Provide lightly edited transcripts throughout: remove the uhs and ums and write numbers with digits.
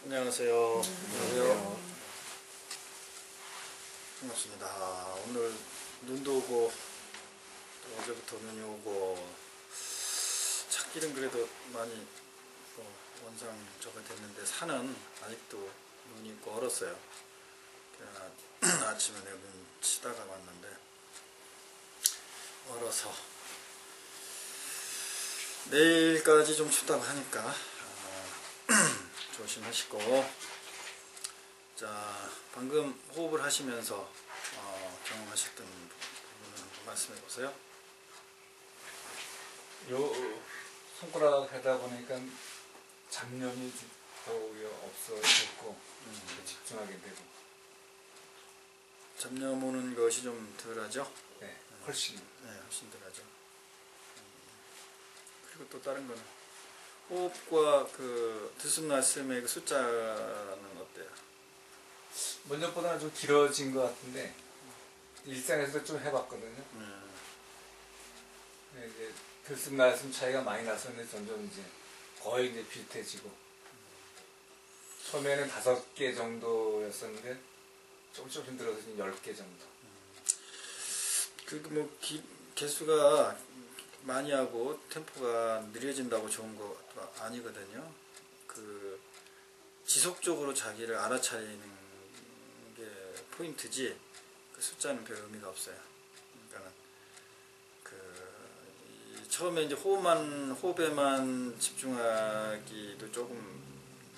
안녕하세요. 안녕하세요. 반갑습니다. 오늘 눈도 오고 또 어제부터 눈이 오고 찾기는 그래도 많이 원상 저가 됐는데 산은 아직도 눈이 있고 얼었어요. 아침에 내가 눈 치다가 왔는데 얼어서 내일까지 좀 춥다고 하니까 조심하시고, 자, 방금 호흡을 하시면서 경험하셨던 부분을 한번 말씀해 보세요. 요 손가락 하다 보니까 잡념이 더욱이 없어졌고 집중하게 되고. 잡념 오는 것이 좀 덜하죠? 네, 훨씬. 네, 훨씬 덜하죠. 그리고 또 다른 거는 호흡과 그 들숨날숨의 그 숫자는 어때요? 먼저보다는 좀 길어진 것 같은데 일상에서도 좀 해봤거든요. 네, 이제 들숨날숨 차이가 많이 나서는데 점점 이제 거의 이제 비슷해지고, 처음에는 5개 정도였었는데 조금 힘들어서 지금 10개 정도. 그 뭐 개수가 많이 하고 템포가 느려진다고 좋은 거 아니거든요. 그 지속적으로 자기를 알아차리는 게 포인트지, 그 숫자는 별 의미가 없어요. 그러니까 처음에 이제 호흡에만 집중하기도 조금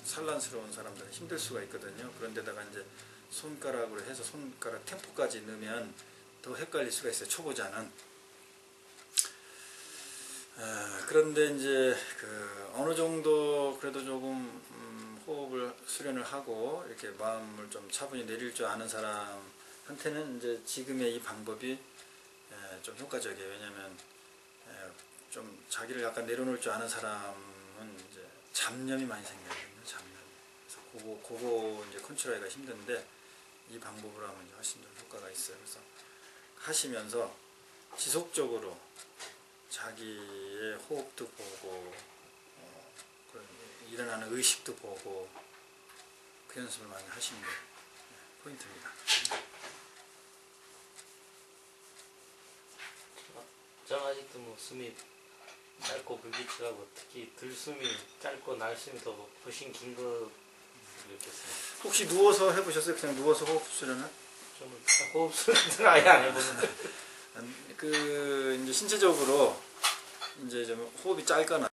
산란스러운 사람들은 힘들 수가 있거든요. 그런데다가 이제 손가락으로 해서 손가락 템포까지 넣으면 더 헷갈릴 수가 있어요, 초보자는. 그런데 이제 어느 정도 그래도 조금 호흡을 수련을 하고 이렇게 마음을 좀 차분히 내릴 줄 아는 사람한테는 이제 지금의 이 방법이 좀 효과적이에요. 왜냐하면 좀 자기를 약간 내려놓을 줄 아는 사람은 이제 잡념이 많이 생겨요. 잡념. 그래서 그거 이제 컨트롤하기가 힘든데, 이 방법으로 하면 이제 훨씬 좀 효과가 있어요. 그래서 하시면서 지속적으로 자기의 호흡도 보고 일어나는 의식도 보고 그 연습을 많이 하시는 게 포인트입니다. 전 아직도 뭐 숨이 얇고 불규칙하고 특히 들숨이 짧고 날숨이 더 훨씬 긴 거 느꼈습니다. 혹시 누워서 해보셨어요? 그냥 누워서 호흡 수련을? 저는 호흡 수련은 아예 안 해보는데 이제 신체적으로 이제 좀 호흡이 짧거나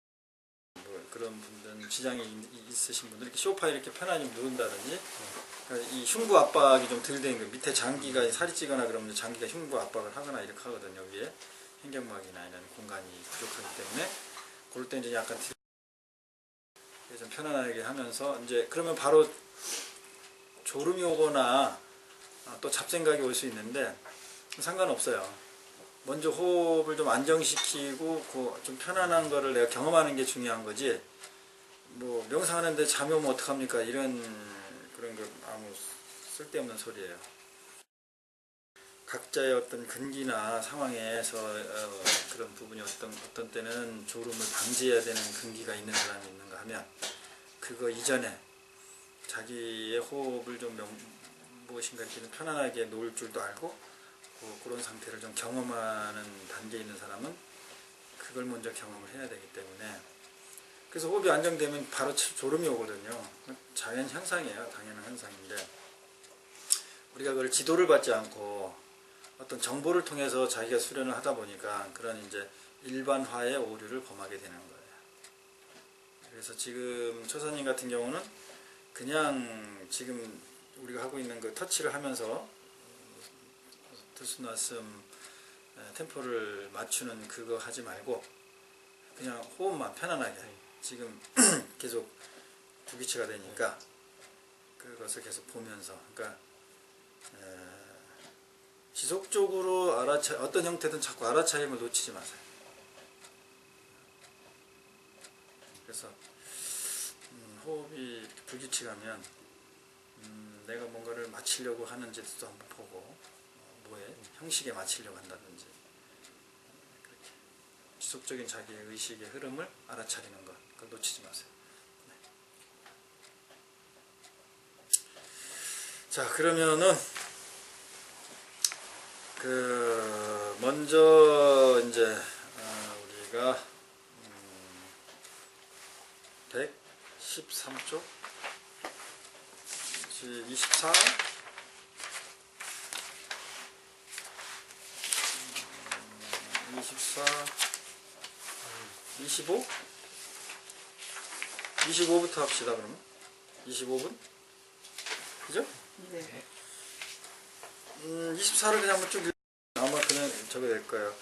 뭐 그런 분들은 지장이 있으신 분들 이렇게 소파에 이렇게 편안히 누운다든지, 그러니까 이 흉부 압박이 좀 덜 되는 거, 밑에 장기가 살이 찌거나 그러면 장기가 흉부 압박을 하거나 이렇게 하거든요. 위에 횡격막이나 이런 공간이 부족하기 때문에 그럴 때 이제 약간 좀 편안하게 하면서, 이제 그러면 바로 졸음이 오거나 또 잡생각이 올 수 있는데 상관없어요. 먼저 호흡을 좀 안정시키고 좀 편안한 거를 내가 경험하는 게 중요한 거지, 뭐 명상하는데 잠이 오면 어떡합니까? 그런 거 아무 쓸데없는 소리예요. 각자의 어떤 근기나 상황에서 그런 부분이 어떤 때는 졸음을 방지해야 되는 근기가 있는 사람이 있는가 하면, 그거 이전에 자기의 호흡을 좀 무엇인가 이렇게 편안하게 놓을 줄도 알고 그런 상태를 좀 경험하는 단계에 있는 사람은 그걸 먼저 경험을 해야 되기 때문에, 그래서 호흡이 안정되면 바로 졸음이 오거든요. 자연 현상이에요. 당연한 현상인데, 우리가 그걸 지도를 받지 않고 어떤 정보를 통해서 자기가 수련을 하다 보니까 그런 이제 일반화의 오류를 범하게 되는 거예요. 그래서 지금 초사님 같은 경우는 그냥 지금 우리가 하고 있는 그 터치를 하면서 들숨날숨 템포를 맞추는 그거 하지 말고 그냥 호흡만 편안하게 지금 계속 주기체가 되니까 그것을 계속 보면서, 그러니까 지속적으로 어떤 형태든 자꾸 알아차림을 놓치지 마세요. 그래서 호흡이 불규칙하면 내가 뭔가를 마치려고 하는지도 한번 보고, 뭐에 형식에 맞추려고 한다든지, 그렇게 지속적인 자기의 의식의 흐름을 알아차리는 것, 그걸 놓치지 마세요. 자, 그러면은 먼저 이제 우리가 113쪽 24 24 25 25부터 합시다. 그러면 25분 그죠? 네. 24를 그냥 한번 쭉 아마 그냥 저거 될 거예요.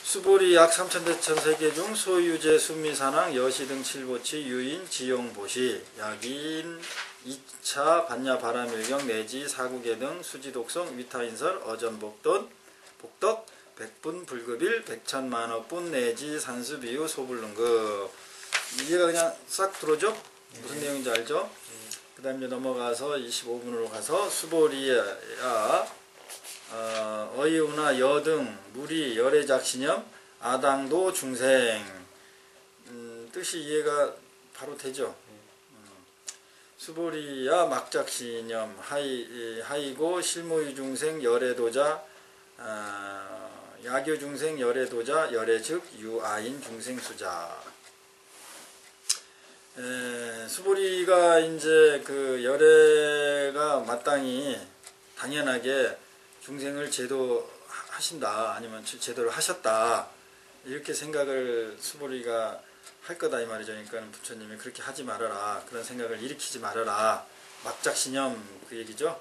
수보리 약 3,000대천 세계 중 소유제 순미산왕 여시 등 칠보치 유인 지용보시 약인 2차 반야 바람일경 내지 사국계 등 수지독성 위타인설 어전복돈 복덕 백분 불급일 백천만억분 내지 산수비유 소불능급 이해가 그냥 싹 들어오죠? 무슨 내용인지 알죠? 그 다음 이제 넘어가서 25분으로 가서 수보리야 어이우나 여등 무리 열애작신염 아당도 중생 뜻이 이해가 바로 되죠. 수보리야 막작신염 하이고 실무유 중생 열애도자 야교 중생 열애도자 열애즉 유아인 중생수자. 수보리가 이제 그 열애가 마땅히 당연하게 중생을 제도하신다 아니면 제도를 하셨다 이렇게 생각을 수보리가 할 거다 이 말이죠. 그러니까 부처님이 그렇게 하지 말아라 그런 생각을 일으키지 말아라 막작신염 그 얘기죠.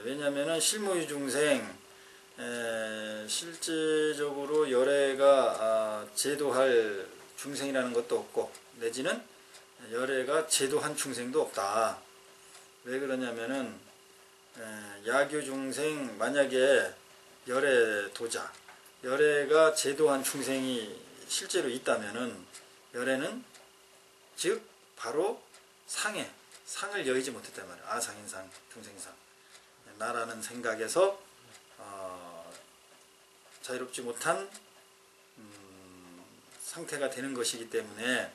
왜냐하면은 실무유 중생 실제적으로 열애가 제도할 중생이라는 것도 없고 내지는 열애가 제도한 중생도 없다. 왜 그러냐면은 야교 중생 만약에 열애 도자 열애가 제도한 중생이 실제로 있다면은 열애는 즉 바로 상을 여의지 못했단 말이에요. 아상인상 중생상 나라는 생각에서 자유롭지 못한 상태가 되는 것이기 때문에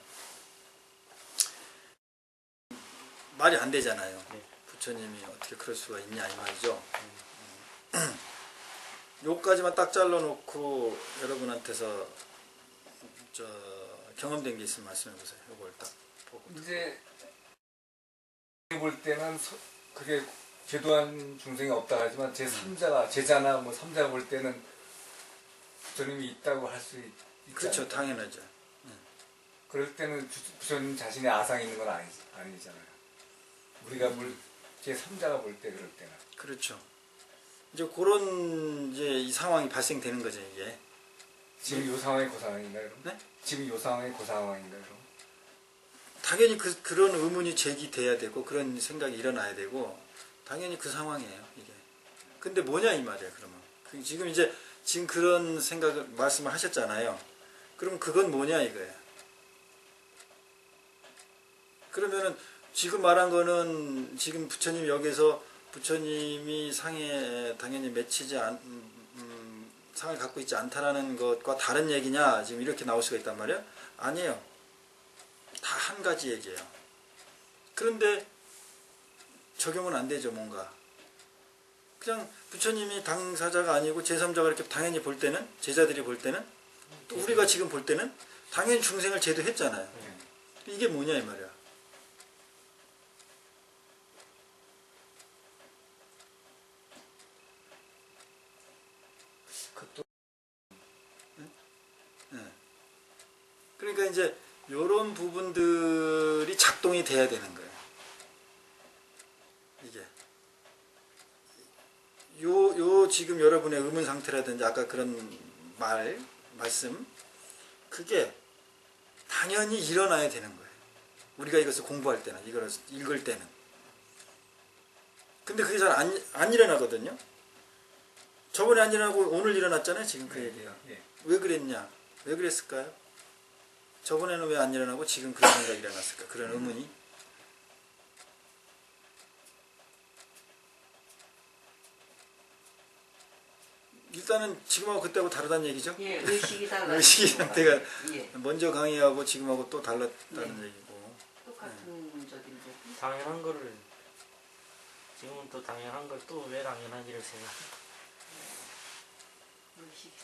말이 안 되잖아요. 부처님이 어떻게 그럴 수가 있냐 이 말이죠. 요까지만 딱 잘라놓고 여러분한테서 경험된 게 있으면 말씀해 보세요. 요걸 딱 보고 이제 볼 때는 그게 제도한 중생이 없다 하지만 제 3자가 제자나 뭐 3자 볼 때는 부처님이 있다고 할 수 있지. 그렇죠. 당연하죠. 그럴 때는 부처님 자신의 아상이 있는 건 아니잖아요. 우리가 제 3자가 볼 때 그럴 때는. 그렇죠. 이제 그런 이제 이 상황이 발생되는 거죠 이게. 지금 요 상황이 그 상황인가요? 그럼? 네? 지금 요 상황이 그 상황인가요? 그럼? 당연히 그런 의문이 제기돼야 되고 그런 생각이 일어나야 되고 당연히 그 상황이에요 이게. 근데 뭐냐 이 말이에요 그러면. 지금 그런 생각을 말씀을 하셨잖아요. 그럼 그건 뭐냐 이거예요. 그러면은 지금 말한 거는 지금 부처님 여기서 부처님이 상에 당연히 상을 갖고 있지 않다라는 것과 다른 얘기냐 지금 이렇게 나올 수가 있단 말이에요. 아니에요. 다 한 가지 얘기예요. 그런데 적용은 안 되죠 뭔가. 그냥 부처님이 당사자가 아니고 제3자가 이렇게 당연히 볼 때는 제자들이 볼 때는 또 우리가 지금 볼 때는 당연히 중생을 제도했잖아요. 이게 뭐냐 이 말이야. 그러니까 이제 이런 부분들이 작동이 돼야 되는 거예요. 이게 요 지금 여러분의 의문 상태라든지 아까 그런 말씀 그게 당연히 일어나야 되는 거예요. 우리가 이것을 공부할 때는 이걸 읽을 때는. 근데 그게 잘 안 일어나거든요. 저번에 안 일어나고 오늘 일어났잖아요. 지금 그 얘기가. 왜 그랬냐? 왜 그랬을까요? 저번에는 왜 안 일어나고 지금 그런 생각이 일어났을까? 그런 의문이. 일단은 지금하고 그때하고 다르다는 얘기죠? 예, 의식이 달라. 의식이 상태가 예. 먼저 강의하고 지금하고 또 달랐다는 얘기고. 똑같은 저기 이제 당연한 거를 지금은 또 당연한 걸 또 왜 당연한지를 생각.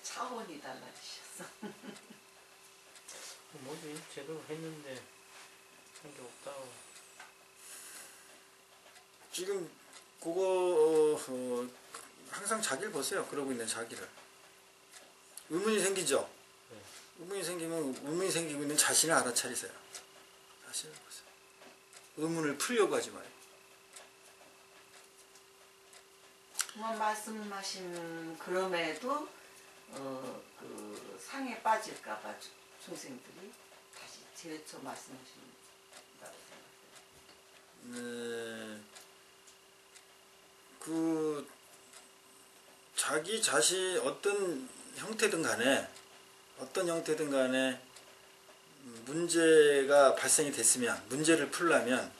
차원이 달라지셨어. 뭐지 제대로 했는데 한 게 없다고. 지금 그거 항상 자기를 보세요. 그러고 있는 자기를. 의문이 생기죠. 네. 의문이 생기면 의문이 생기고 있는 자신을 알아차리세요. 자신을 보세요. 의문을 풀려고 하지 마요. 뭐 말씀하신 그럼에도 그 상에 빠질까봐 중생들이 다시 재쳐 말씀하신다고 생각해요. 그 자기 자신 어떤 형태든 간에 문제가 발생이 됐으면 문제를 풀려면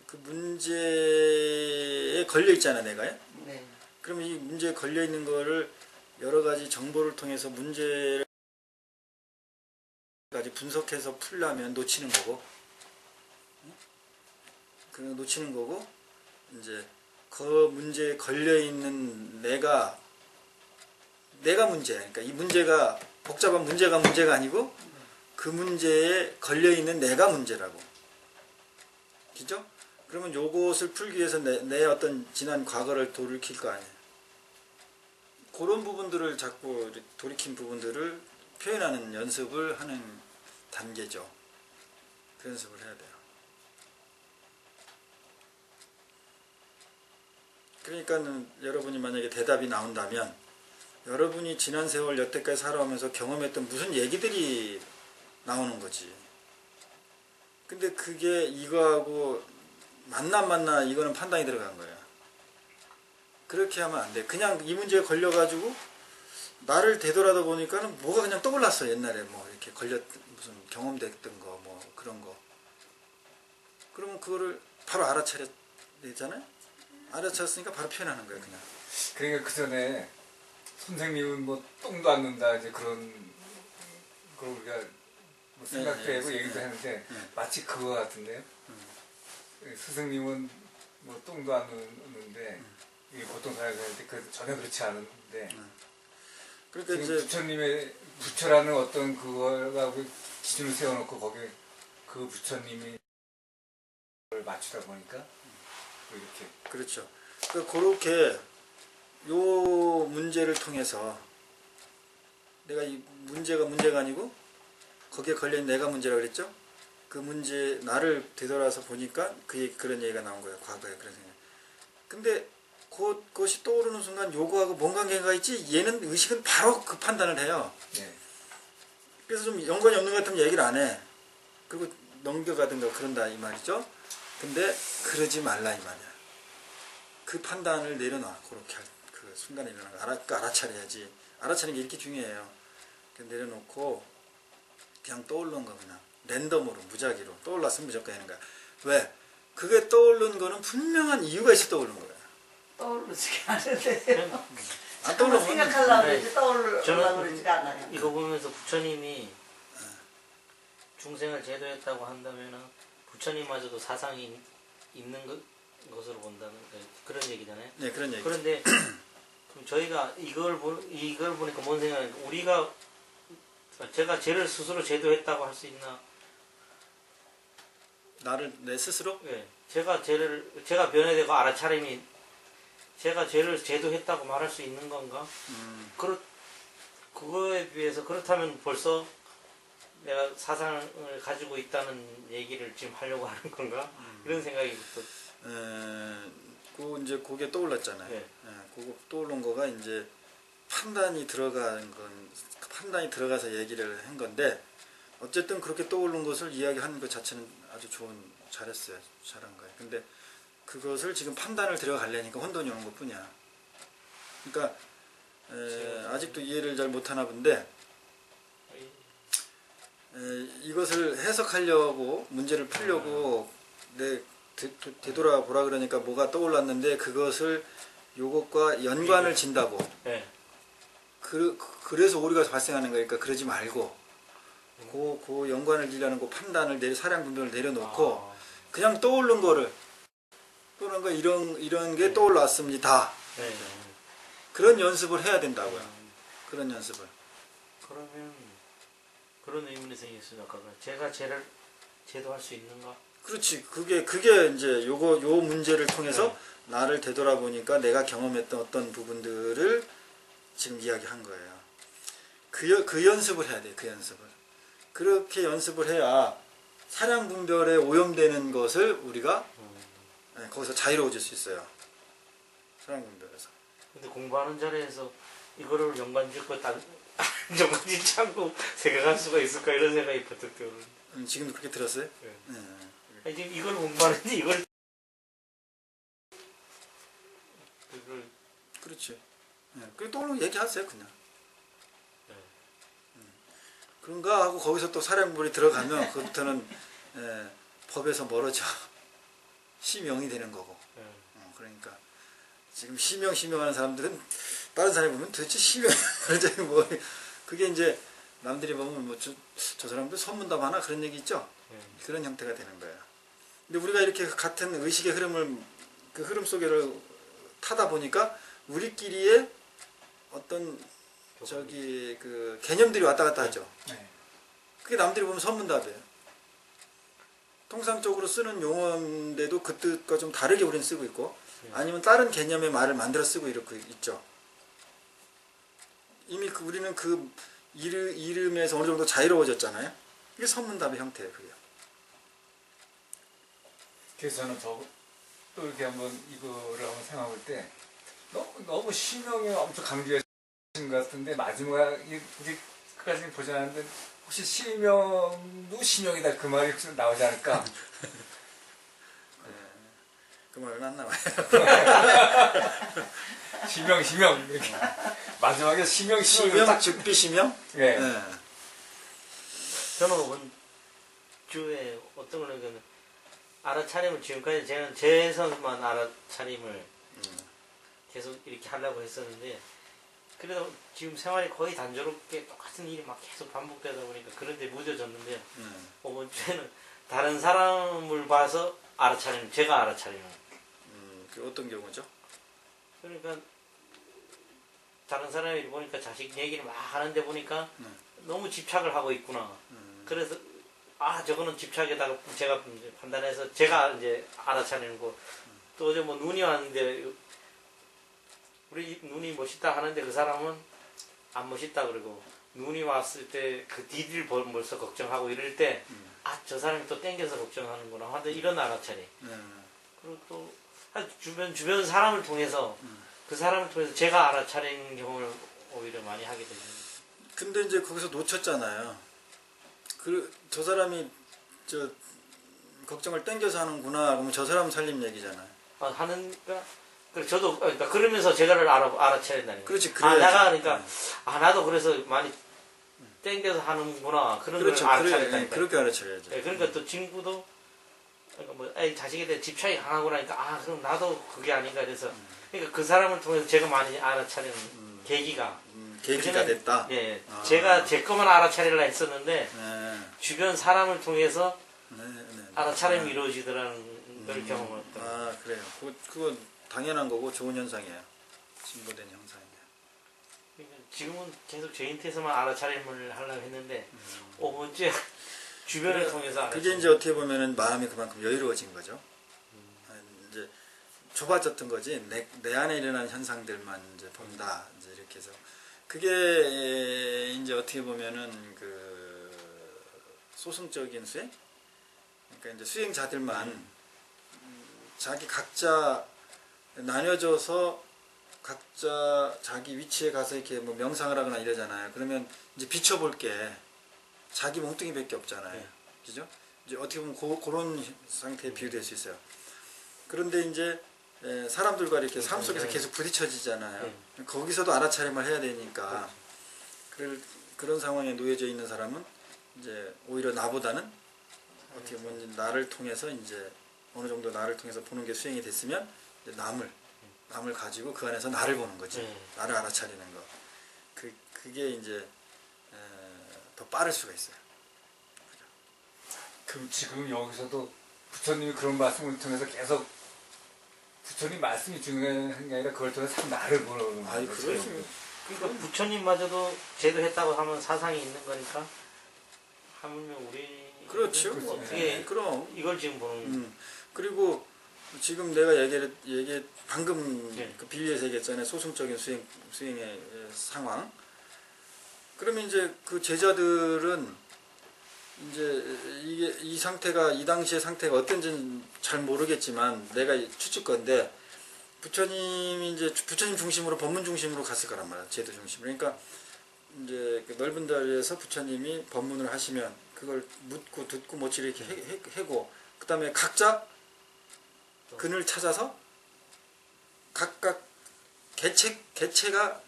그 문제에 걸려 있잖아 내가요. 네. 그럼 이 문제에 걸려 있는 거를 여러 가지 정보를 통해서 문제를 까지 분석해서 풀려면 놓치는 거고, 그 놓치는 거고 이제 그 문제에 걸려 있는 내가 문제야. 그러니까 이 문제가 복잡한 문제가 아니고 그 문제에 걸려 있는 내가 문제라고. 그죠? 그러면 요것을 풀기 위해서 내 어떤 지난 과거를 돌이킬 거 아니에요. 그런 부분들을 자꾸 돌이킨 부분들을 표현하는 연습을 하는 단계죠. 그 연습을 해야 돼요. 그러니까는 여러분이 만약에 대답이 나온다면 여러분이 지난 세월 여태까지 살아오면서 경험했던 무슨 얘기들이 나오는 거지. 근데 그게 이거하고 맞나 이거는 판단이 들어간 거야. 그렇게 하면 안 돼. 그냥 이 문제에 걸려가지고 나를 되돌아다 보니까는 뭐가 그냥 떠올랐어. 옛날에 뭐 이렇게 무슨 경험됐던 거 뭐 그런 거. 그러면 그거를 바로 알아차려야 되잖아요. 알아차렸으니까 바로 표현하는 거예요. 그냥. 그러니까 그 전에 선생님은 뭐 똥도 안 는다 이제 그런 걸 우리가 뭐 생각되고 얘기도 했는데 마치 그거 같은데요. 스승님은 뭐 똥도 안 누는데 이게 보통 사람들한테 전혀 그렇지 않은데 그러니까 지금 이제 부처님의 부처라는 어떤 그거가 기준을 세워놓고 거기에 그 부처님이 걸 맞추다 보니까 이렇게 그렇죠. 그렇게 요 문제를 통해서 내가 이 문제가 아니고 거기에 걸려있는 내가 문제라고 그랬죠? 그 문제 나를 되돌아서 보니까 그런 얘기가 나온 거예요. 과거에 그런 생각. 근데 그것이 떠오르는 순간 요거하고 뭔 관계가 있지? 얘는 의식은 바로 그 판단을 해요. 네. 그래서 좀 연관이 없는 것 같으면 얘기를 안 해. 그리고 넘겨가든가 그런다 이 말이죠. 근데 그러지 말라 이 말이야. 그 판단을 내려놔. 그렇게 그 순간에 일어나는 거 알아차려야지. 알아차리는 게 이렇게 중요해요. 내려놓고 그냥 떠오르는 거 그냥 랜덤으로 무작위로 떠올랐으면 무조건 하는 거야. 왜? 그게 떠오른 거는 분명한 이유가 있어 떠오른 거야. 떠오르지가 않은데. 안 떠오르면 생각하려고 네. 그러지 떠오르려고 저는 그러지가 않아요. 이거 보면서 부처님이 중생을 제도했다고 한다면은 부처님마저도 사상이 있는 것으로 본다는 그런 얘기잖아요. 네, 그런 얘기. 그런데 그럼 저희가 이걸 보니까 뭔 생각이 우리가 제가 죄를 스스로 제도했다고 할 수 있나? 나를 내 스스로? 예. 제가 변해되고 알아차림이 제가 죄를 제도했다고 말할 수 있는 건가? 그거에 비해서 그렇다면 벌써 내가 사상을 가지고 있다는 얘기를 지금 하려고 하는 건가? 이런 생각이 또. 이제 그게 떠올랐잖아요. 네. 그거 떠오른 거가 이제 판단이 들어가서 얘기를 한 건데 어쨌든 그렇게 떠오른 것을 이야기하는 것 자체는 아주 잘했어요. 잘한 거예요. 근데 그것을 지금 판단을 들어가려니까 혼돈이 오는 것 뿐이야. 그러니까 아직도 이해를 잘 못하나 본데 이것을 해석하려고 문제를 풀려고 되돌아보라 그러니까 뭐가 떠올랐는데 그것을 요것과 연관을 진다고. 네. 그래서 오류가 발생하는 거니까 그러지 말고 그 연관을 지려는 그 판단을 사량 분별을 내려놓고 그냥 떠오른 거를 또는 거 이런 게 떠올랐습니다. 네. 그런 연습을 해야 된다고요. 그런 연습을. 그러면 그런 의문이 생겼어요. 아까 제가 쟤를 제도할 수 있는가? 그렇지. 그게 이제 요 문제를 통해서 나를 되돌아보니까 내가 경험했던 어떤 부분들을 지금 이야기한 거예요. 그 연습을 해야 돼. 그 연습을. 그렇게 연습을 해야 사량분별에 오염되는 것을 우리가 거기서 자유로워질 수 있어요. 사량분별에서. 근데 공부하는 자리에서 이거를 연관짓고 연관짓지 않고 생각할 수가 있을까 이런 생각이 버뜩 들어요. 지금도 그렇게 들었어요? 네. 네. 아니, 지금 이걸 공부하는데 이걸 그렇지. 그리고 또 얘기하세요 그냥. 네. 그런가 하고 거기서 또 사량분별이 들어가면 그부터는 법에서 멀어져. 시명이 되는 거고. 네. 그러니까 지금 시명하는 사람들은 다른 사람이 보면 도대체 시명이 뭐 그게 이제 남들이 보면 뭐 저 사람들 선문답 하나 그런 얘기 있죠. 그런 형태가 되는 거예요. 근데 우리가 이렇게 같은 의식의 그 흐름 속에를 타다 보니까 우리끼리의 어떤 그 개념들이 왔다 갔다 하죠. 네. 그게 남들이 보면 선문답이에요. 통상적으로 쓰는 용어인데도 그 뜻과 좀 다르게 우리는 쓰고 있고 아니면 다른 개념의 말을 만들어 쓰고 이렇게 있죠. 이미 우리는 그 이름에서 어느 정도 자유로워졌잖아요. 이게 선문답의 형태예요. 그게. 그래서 저는 또 이렇게 한번 이거를 한번 생각해 볼 때 너무 심형이 엄청 강조하신 것 같은데 마지막에 우리 끝까지 보지 않았는데 혹시 심형도 심형이다 그 말이 혹시 나오지 않을까? 그 말은 안 나와요. 심형 이렇게 마지막에 심형 즉비시명? 네. 저는 원주에 어떤 거는 알아차림을 지금까지 저는 제에서만 알아차림을 계속 이렇게 하려고 했었는데 그래도 지금 생활이 거의 단조롭게 똑같은 일이 막 계속 반복되다 보니까 그런데 무뎌졌는데 이번 주에는 다른 사람을 봐서 제가 알아차림을 그 어떤 경우죠? 그러니까 다른 사람이 보니까 자식 얘기를 막 하는데 보니까 너무 집착을 하고 있구나. 그래서 저거는 집착에다가 제가 이제 판단해서 제가 이제 알아차리고 또 어제 뭐 눈이 왔는데 우리 눈이 멋있다 하는데 그 사람은 안 멋있다 그러고 눈이 왔을 때 그 뒤를 벌써 걱정하고 이럴 때 저 사람이 또 땡겨서 걱정하는구나 하는데 이런 알아차리. 그리고 또 주변 사람을 통해서 그 사람을 통해서 제가 알아차리는 경험을 오히려 많이 하게 됩니다. 근데 이제 거기서 놓쳤잖아요. 저 사람이 걱정을 땡겨서 하는구나. 그러면 저 사람 살림 얘기잖아요. 하는가? 저도 그러면서 제가를 알아차린다는 거예요. 그렇지. 내가 그러니까 나도 그래서 많이 땡겨서 하는구나. 그런 그렇죠. 걸 알아차린다니까. 그렇게 알아차려야죠. 그러니까 또 친구도 그러니까 자식에 대해 집착이 강하구나 하니까 그럼 나도 그게 아닌가 그래서 그러니까 그 사람을 통해서 제가 많이 알아차리는 계기가 됐다. 예, 제가 제 것만 알아차리려 했었는데 주변 사람을 통해서 알아차림이 이루어지더라는 걸 경험했다. 그래요. 그건 당연한 거고 좋은 현상이에요. 진보된 현상이에요. 그러니까 지금은 계속 저인트에서만 알아차림을 하려고 했는데 5번째 주변을 통해서 그게 이제 어떻게 보면은 마음이 그만큼 여유로워진 거죠. 이제 좁아졌던 거지. 내 안에 일어나는 현상들만 이제 본다. 이제 이렇게 해서 그게 이제 어떻게 보면은 그 소승적인 수행. 그러니까 이제 수행자들만 자기 각자 나뉘어져서 각자 자기 위치에 가서 이렇게 뭐 명상을 하거나 이러잖아요. 그러면 이제 비춰볼 게 자기 몸뚱이밖에 없잖아요. 그죠? 이제 어떻게 보면 그런 상태에 비유될 수 있어요. 그런데 이제 사람들과 이렇게 삶 속에서 계속 부딪혀지잖아요. 거기서도 알아차림을 해야 되니까 그런 상황에 놓여져 있는 사람은 이제 오히려 나보다는 어떻게 보면 나를 통해서 이제 어느 정도 나를 통해서 보는 게 수행이 됐으면 이제 남을 가지고 그 안에서 나를 보는 거지. 나를 알아차리는 거. 그게 이제 더 빠를 수가 있어요. 그럼 지금 여기서도 부처님이 그런 말씀을 통해서 계속 부처님 말씀이 중요한 게 아니라 그걸 통해서 참 나를 보는 아이, 거죠. 그러지. 그러니까 부처님마저도 제도했다고 하면 사상이 있는 거니까 하물며 우리 그렇죠. 어떻게 그럼. 이걸 지금 보는 그리고 지금 내가 방금 네. 그 비유해서 얘기했잖아요. 소승적인 수행의 상황. 그러면 이제 그 제자들은 이제 이 상태가 이 당시의 상태가 어떤지는 잘 모르겠지만 내가 추측건데 부처님이 이제 부처님 중심으로 법문 중심으로 갔을 거란 말이야. 제도 중심으로. 그러니까 이제 그 넓은 자리에서 부처님이 법문을 하시면 그걸 묻고 듣고 뭐지 이렇게 해고 그다음에 각자 근을 찾아서 각각 개체가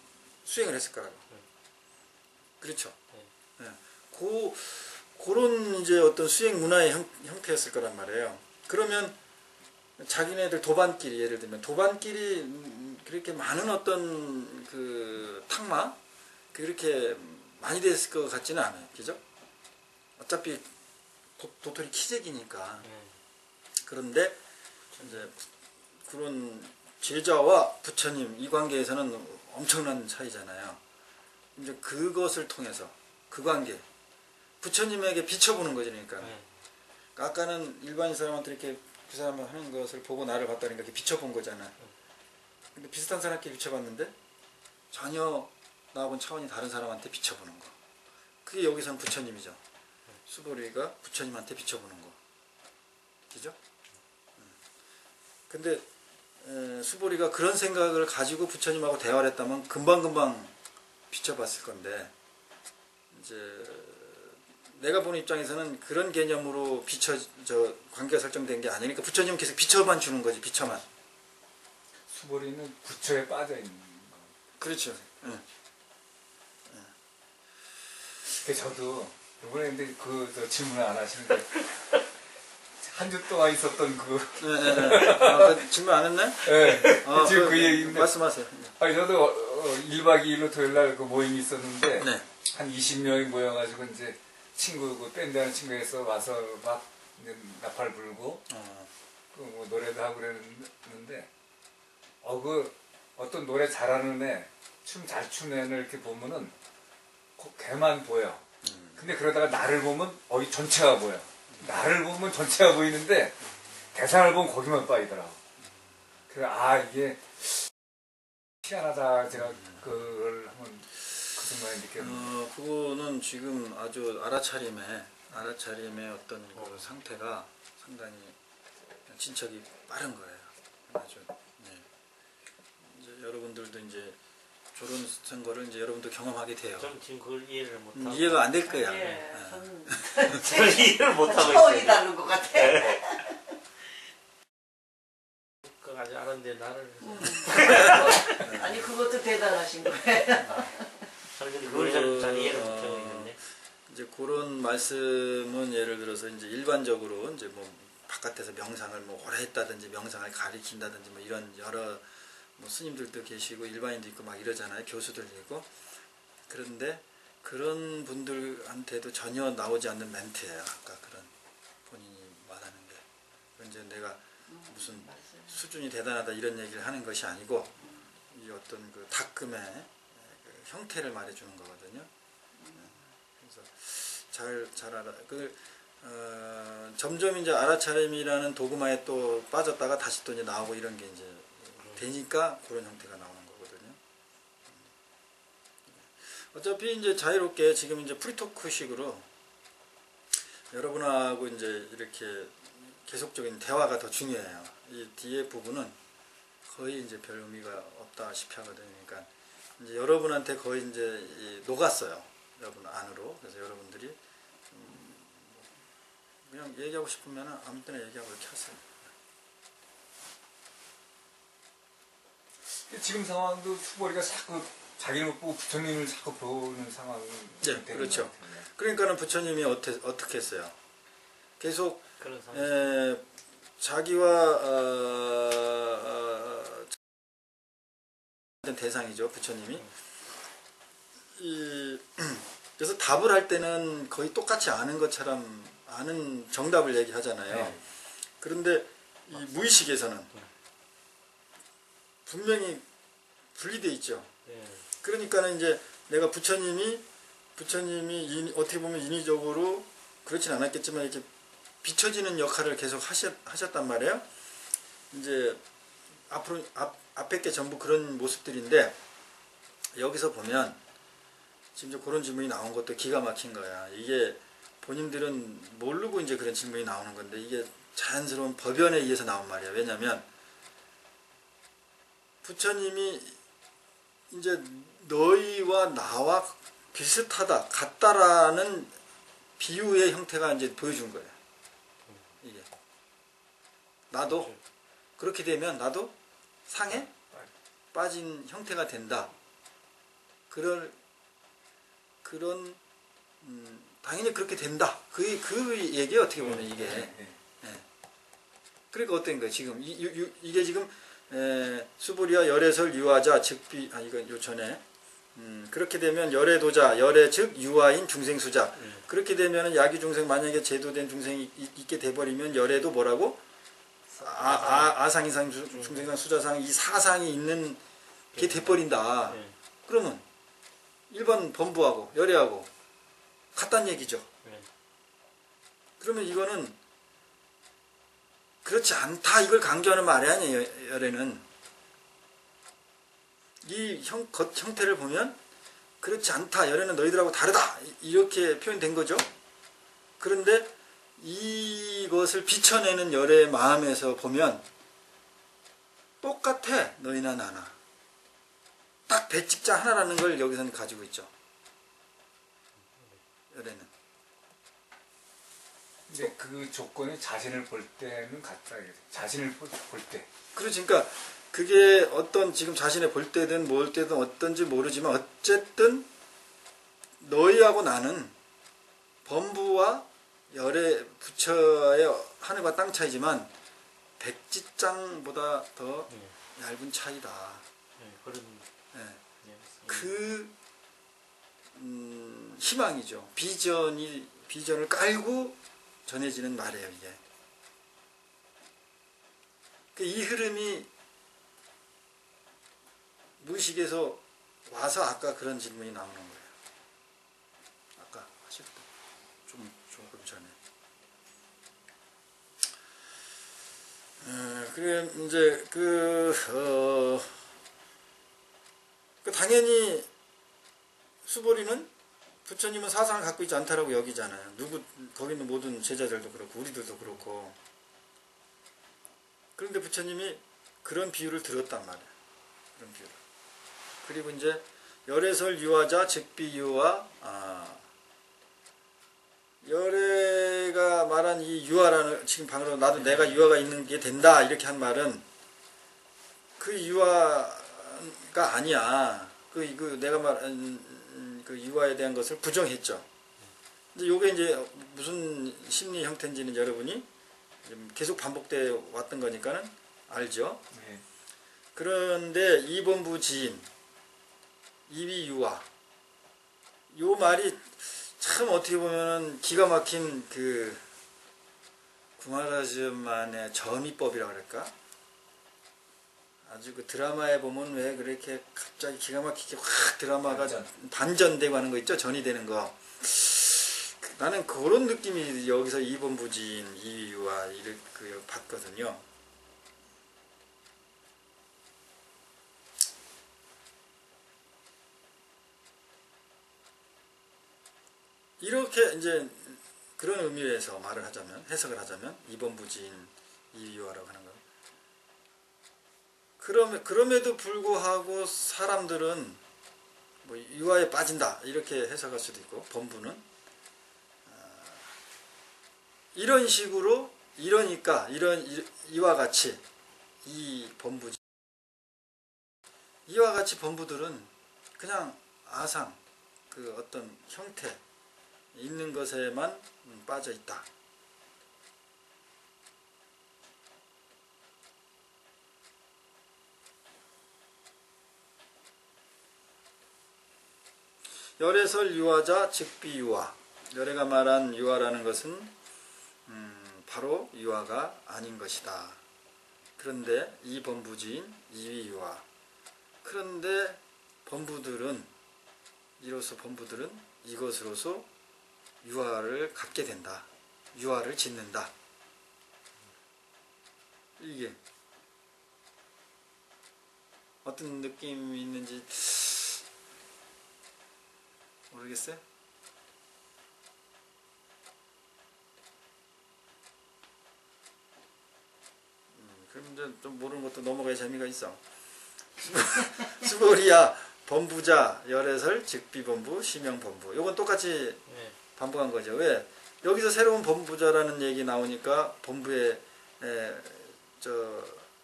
수행을 했을 거라고. 그렇죠. 네. 그런 이제 어떤 수행 문화의 형태였을 거란 말이에요. 그러면 자기네들 도반끼리 예를 들면 도반끼리 그렇게 많은 어떤 그 탁마 그렇게 많이 됐을 것 같지는 않아요. 그죠? 어차피 도토리 키재기니까. 그런데 이제 그런 제자와 부처님 이 관계에서는 엄청난 차이잖아요. 이제 그것을 통해서 그 관계 부처님에게 비춰보는 거죠. 그러니까 아까는 일반인 사람한테 이렇게 그 사람 하는 것을 보고 나를 봤다니까 이렇게 비춰본 거잖아. 근데 비슷한 사람께 비춰봤는데 전혀 나하고는 차원이 다른 사람한테 비춰보는 거. 그게 여기선 부처님이죠. 수보리가 부처님한테 비춰보는 거. 그죠? 근데 수보리가 그런 생각을 가지고 부처님하고 대화를 했다면 금방금방 비춰봤을 건데 이제 내가 보는 입장에서는 그런 개념으로 관계가 설정된 게 아니니까 부처님은 계속 비춰만 주는 거지. 비춰만. 수보리는 부처에 빠져 있는 거. 그렇죠. 근데 저도 이번에 근데 저 질문을 안 하시는데 한 주 동안 있었던 그 질문 안 했나요? 네. 지금 그 얘기인데 말씀하세요. 아니 저도 1박 2일로 토요일날 그 모임이 있었는데 네. 한 20명이 모여가지고 이제 친구 그 밴드하는 친구에서 와서 막 이제 나팔 불고 그 뭐 노래도 하고 그랬는데 그 어떤 노래 잘하는 애 춤 잘 추는 애를 이렇게 보면은 걔만 보여. 근데 그러다가 나를 보면 이 전체가 보여. 나를 보면 전체가 보이는데 대상을 보면 거기만 빠지더라고. 그래 이게 희한하다. 제가 그걸 한번 그 순간에 느꼈는데. 그거는 지금 아주 알아차림의 어떤 그 상태가 상당히 진척이 빠른 거예요. 아주. 네. 이제 여러분들도 이제 저런 선거를 이제 여러분도 경험하게 돼요. 전 지금 그걸 이해를 못하고 이해가 안 될 거야. 예, 저는 이해를 못하고 차원이 있어요. 다른 것 같아. 그거 아직 알았는데 나를 아니 그것도 대단하신 거예요. 저는 근데 그걸 잘 이해를 못하고 있는데 이제 그런 말씀은 예를 들어서 이제 일반적으로 이제 뭐 바깥에서 명상을 뭐 오래 했다든지 명상을 가리킨다든지 뭐 이런 여러 뭐 스님들도 계시고 일반인도 있고 막 이러잖아요. 교수들도 있고. 그런데 그런 분들한테도 전혀 나오지 않는 멘트예요. 아까 그런 본인이 말하는 게. 이제 내가 무슨 수준이 대단하다 이런 얘기를 하는 것이 아니고 이 어떤 그 닦음의 그 형태를 말해주는 거거든요. 그래서 잘 알아. 점점 이제 알아차림이라는 도그마에 또 빠졌다가 다시 또 이제 나오고 이런 게 이제 되니까 그런 형태가 나오는 거거든요. 어차피 이제 자유롭게 지금 이제 프리토크식으로 여러분하고 이제 이렇게 계속적인 대화가 더 중요해요. 이 뒤에 부분은 거의 이제 별 의미가 없다시피 하거든요. 그러니까 이제 여러분한테 거의 이제 녹았어요. 여러분 안으로. 그래서 여러분들이 그냥 얘기하고 싶으면 아무 때나 얘기하고 이렇게 하세요. 지금 상황도 수보리가 자꾸 자기를 못 보고 부처님을 자꾸 보는 상황이 네, 그렇죠. 그러니까는 부처님이 어떻게 했어요? 계속 그런 상황. 자기와 대상이죠, 부처님이. 그래서 답을 할 때는 거의 똑같이 아는 것처럼 아는 정답을 얘기하잖아요. 네. 그런데 이 무의식에서는 분명히 분리돼 있죠. 예. 그러니까는 이제 내가 부처님이 어떻게 보면 인위적으로 그렇진 않았겠지만 이렇게 비춰지는 역할을 계속 하셨단 말이에요. 이제 앞에 게 전부 그런 모습들인데 여기서 보면 지금 이제 그런 질문이 나온 것도 기가 막힌 거야. 이게 본인들은 모르고 이제 그런 질문이 나오는 건데 이게 자연스러운 법연에 의해서 나온 말이야. 왜냐면 부처님이 이제 너희와 나와 비슷하다, 같다라는 비유의 형태가 이제 보여준 거예요. 이게 나도 그렇게 되면 나도 상에 빠진 형태가 된다. 그런 당연히 그렇게 된다. 그 얘기 어떻게 보면 이게. 예. 그러니까 어떤 거예요? 지금 이게 지금 수불이와 열애설 유화자 즉비 이건 요 전에 그렇게 되면 열애도자 열애 즉 유화인 중생수자 그렇게 되면 야기 중생 만약에 제도된 중생이 있게 돼버리면 열애도 뭐라고 아상이상 중생상 수자상 이 사상이 있는 게 돼버린다. 그러면 일반 범부하고 열애하고 같다는 얘기죠. 그러면 이거는 그렇지 않다 이걸 강조하는 말이 아니에요. 열애는 이 형태를 보면 그렇지 않다. 열애는 너희들하고 다르다. 이렇게 표현된 거죠. 그런데 이것을 비춰내는 열애의 마음에서 보면 똑같아. 너희나 나나. 딱 배찍자 하나라는 걸 여기서는 가지고 있죠. 열애는. 근데 그 조건이 자신을 볼 때는 같다. 자신을 볼 때. 그렇지. 그러니까 그게 어떤 지금 자신의 볼 때든 뭘 때든 어떤지 모르지만 어쨌든 너희하고 나는 범부와 열애 부처의 하늘과 땅 차이지만 백지장보다 더 얇은 차이다. 그런 그 희망이죠. 비전을 깔고 전해지는 말이에요. 이게. 이 흐름이 무의식에서 와서 아까 그런 질문이 나오는 거예요. 아까 하실 때 조금 전에. 그래 이제 당연히 수보리는 부처님은 사상을 갖고 있지 않다라고 여기잖아요. 거기 있는 모든 제자들도 그렇고 우리들도 그렇고. 그런데 부처님이 그런 비유를 들었단 말이에요. 그런 비유를. 그리고 이제 열애설 유화자 즉비유와 열애가 말한 이 유화라는 지금 방금 나도 내가 유화가 있는 게 된다 이렇게 한 말은 그 유화가 아니야. 내가 말한 그 유화에 대한 것을 부정했죠. 근데 요게 이제 무슨 심리 형태인지는 여러분이 계속 반복돼 왔던 거니까는 알죠. 네. 그런데 이본부 지인 이비유화 요 말이 참 어떻게 보면 기가 막힌 그 구마라즈만의 전이법이라 그럴까? 아주 그 드라마에 보면 왜 그렇게 갑자기 기가 막히게 확 드라마가 반전되고 하는 거 있죠? 전이 되는 거. 나는 그런 느낌이 여기서 이본부 지인 이비유화 이렇게 봤거든요. 이렇게 이제 그런 의미에서 말을 하자면 해석을 하자면 이본부지인 이유화라고 하는 거. 그럼에도 불구하고 사람들은 뭐 유화에 빠진다 이렇게 해석할 수도 있고 범부는 이런 식으로 이러니까 이와 같이 이 범부지 이와 같이 범부들은 그냥 아상 그 어떤 형태 있는 것에만 빠져 있다. 열애설 유화자 즉비유화. 열애가 말한 유화라는 것은 바로 유화가 아닌 것이다. 그런데 이 범부지인 이위유화. 그런데 범부들은 이로써 범부들은 이것으로서 유화를 갖게 된다. 유화를 짓는다. 이게 어떤 느낌이 있는지 모르겠어요? 그럼 이제 좀 모르는 것도 넘어가야 재미가 있어. 수고리야 범부자 열애설 즉비범부 시명범부. 요건 똑같이 네. 반복한 거죠. 왜? 여기서 새로운 범부자라는 얘기 나오니까 범부에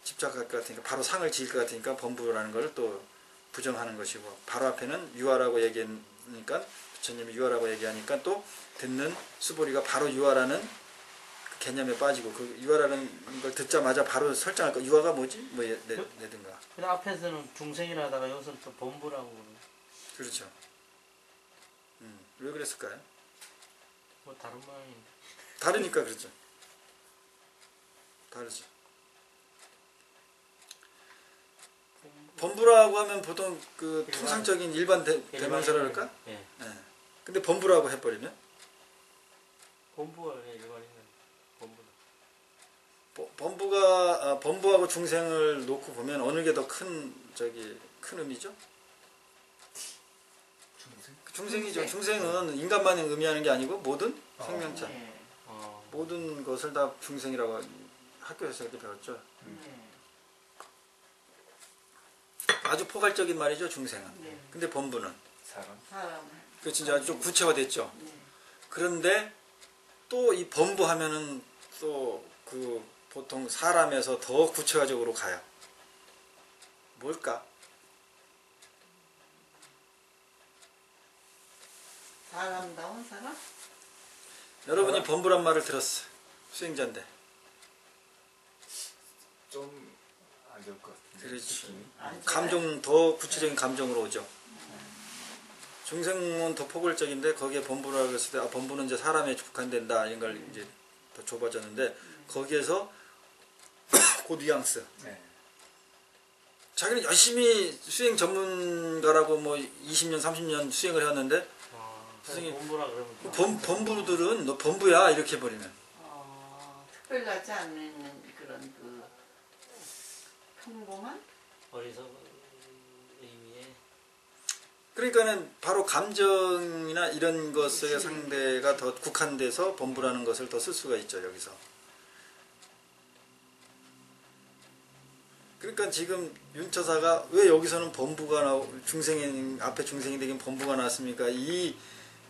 집착할 것 같으니까 바로 상을 지을 것 같으니까 범부라는 걸 또 부정하는 것이고, 바로 앞에는 유아라고 얘기하니까 부처님이 유아라고 얘기하니까 또 듣는 수보리가 바로 유아라는 그 개념에 빠지고, 그 유아라는 걸 듣자마자 바로 설정할 거. 유아가 뭐지? 뭐 내든가. 근데 앞에서는 중생이라 하다가 여기서는 또 범부라고 그러네. 그렇죠. 왜 그랬을까요? 뭐 다른 모양인데. 다르니까 그렇죠. 다르죠. 범부라고 하면 보통 그 통상적인 일반 대명사라 그럴까? 예. 예. 근데 범부라고 해버리면 범부가 일반인은 범부다. 범부하고 중생을 놓고 보면 어느 게 더 큰 의미죠? 중생이죠. 중생은 인간만 의미하는 게 아니고 모든 생명체, 네. 모든 것을 다 중생이라고 학교에서 이렇게 배웠죠. 네. 아주 포괄적인 말이죠, 중생은. 네. 근데 범부는 사람. 그 진짜 아주 좀 구체화됐죠. 네. 그런데 또 이 범부하면은 또 그 보통 사람에서 더 구체화적으로 가요. 뭘까? 사람다운 사람? 여러분이 범부란 말을 들었어요. 수행자인데. 좀 안 좋을 것 같은데. 그렇지. 안 감정, 더 구체적인 감정으로 오죠. 중생은 더 포괄적인데 거기에 범부라고 했을 때 범부는 이제 사람에 국한된다 이런 걸 이제 더 좁아졌는데, 거기에서 그 뉘앙스. 네. 자기는 열심히 수행 전문가라고 뭐 20년 30년 수행을 해왔는데 선생님, 범부라 그러면 범부들은 너 범부야 이렇게 해버리면 특별하지 않는 그런 그 평범한? 어리석은 의미에 그러니까는 바로 감정이나 이런 것의 상대가 더 국한돼서 범부라는 것을 더 쓸 수가 있죠, 여기서. 그러니까 지금 윤처사가 왜 여기서는 범부가 앞에 중생이 되긴 범부가 나왔습니까?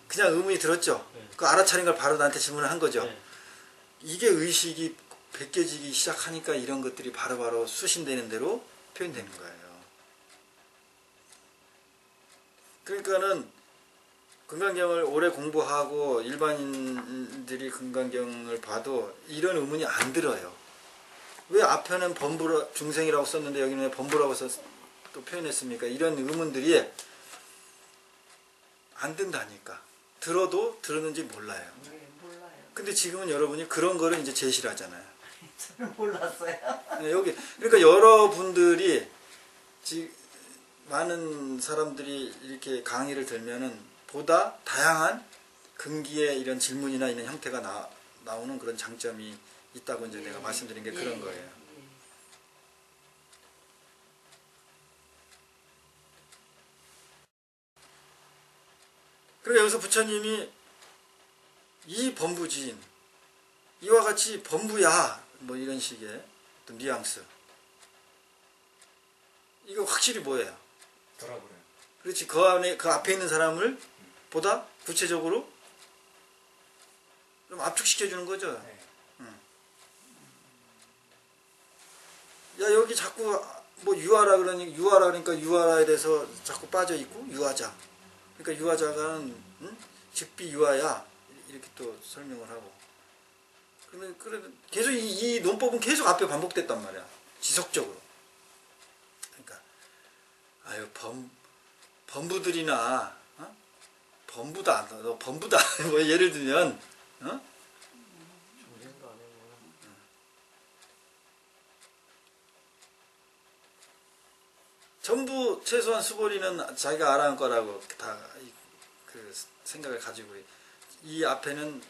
그냥 의문이 들었죠. 네. 그 알아차린 걸 바로 나한테 질문을 한 거죠. 네. 이게 의식이 벗겨지기 시작하니까 이런 것들이 바로바로 수신되는 대로 표현되는 거예요. 그러니까는 금강경을 오래 공부하고 일반인들이 금강경을 봐도 이런 의문이 안 들어요. 왜 앞에는 중생이라고 썼는데 여기는 왜 범부라고 또 표현했습니까? 이런 의문들이 안 든다니까. 들었는지 몰라요. 네, 몰라요. 근데 지금은 여러분이 그런 거를 이제 제시를 하잖아요. 저는 몰랐어요. 네, 그러니까 여러분들이 많은 사람들이 이렇게 강의를 들면은 보다 다양한 근기의 이런 질문이나 이런 형태가 나오는 그런 장점이 있다고 이제 내가 말씀드린 게 그런 거예요. 그리고 여기서 부처님이 이 범부지인, 이와 같이 범부야, 뭐 이런 식의 어떤 뉘앙스. 이거 확실히 뭐예요? 돌아버려요. 그렇지. 그 앞에 있는 사람을 보다 구체적으로 좀 압축시켜주는 거죠. 네. 야, 여기 자꾸 뭐 유아라 그러니까 유아라에 대해서 자꾸 빠져 있고 유아자. 그러니까 유아자가는 즉비 유아야 이렇게 또 설명을 하고. 그러면 계속 이 논법은 계속 앞에 반복됐단 말이야. 지속적으로. 그러니까 아유 범부들이나 범부다 너 범부다 뭐 예를 들면 중생도 아니고 최소한 수보리는 자기가 알아한 거라고 다 그 생각을 가지고 이 앞에는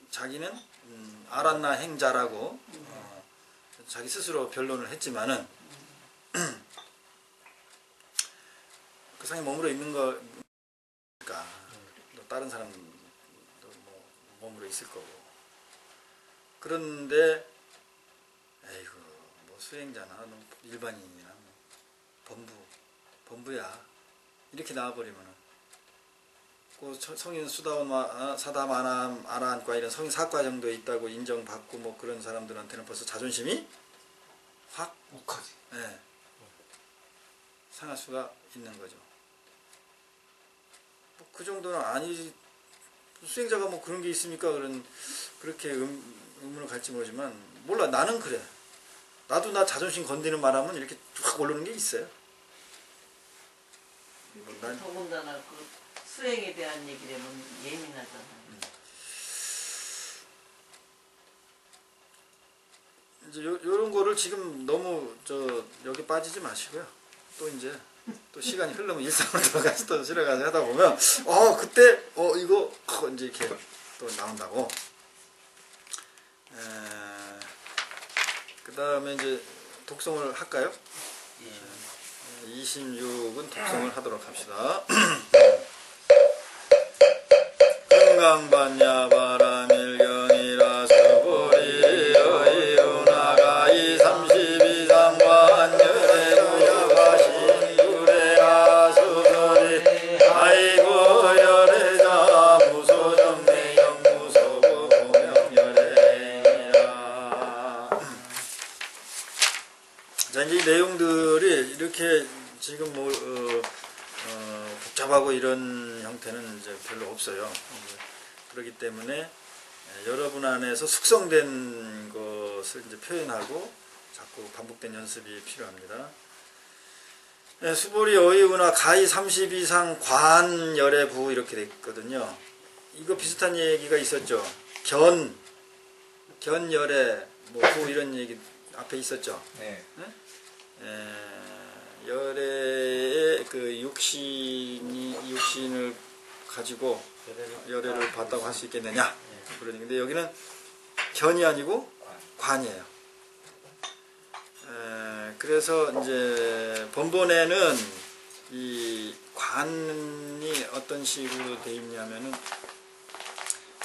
자기는 알았나 행자라고 자기 스스로 변론을 했지만은 그 상에 머물러 있는 거니까 또 다른 사람도 뭐 머물러 있을 거고 그런데 에이구 뭐 수행자나 뭐 일반인이나 뭐 범부야 이렇게 나와버리면은 그 성인 수다원 사다마남 아라한과 이런 성인 사과 정도에 있다고 인정받고 뭐 그런 사람들한테는 벌써 자존심이 확 욱하지. 예, 상할 수가 있는 거죠. 뭐 그 정도는 아니 수행자가 뭐 그런 게 있습니까? 그렇게 의문을 갈지 모르지만 몰라 나는 그래. 나도 나 자존심 건드리는 말하면 이렇게 확 오르는 게 있어요. 더군다나 그 수행에 대한 얘기라면 예민하잖아요. 이제 요런 거를 지금 너무 여기 빠지지 마시고요. 또 이제 또 시간이 흐르면 일상으로 들어가서 또 들어가서 하다 보면 그때 이거 이제 이렇게 또 나온다고. 그 다음에 이제 독송을 할까요? 26은 독송을 하도록 합시다. 금강반야 바람일경이라 수보리 의윤하가 32상 관열에 부여가신 유래야 수소리 아이고 열애자 무소정내 영무소고 공명열애니라. 자 이제 이 내용들이 이렇게 지금 뭐 복잡하고 이런 형태는 이제 별로 없어요. 그렇기 때문에 여러분 안에서 숙성된 것을 이제 표현하고 자꾸 반복된 연습이 필요합니다. 수보리 어이우나 가히 32상 관열애부 이렇게 돼 있거든요. 이거 비슷한 얘기가 있었죠. 견열애 부 이런 얘기 앞에 있었죠. 네. 열애의 그 육신을 가지고 열애를 봤다고 할 수 있겠느냐. 그런데 여기는 견이 아니고 관이에요. 그래서 이제 번번에는 이 관이 어떤 식으로 되어 있냐면은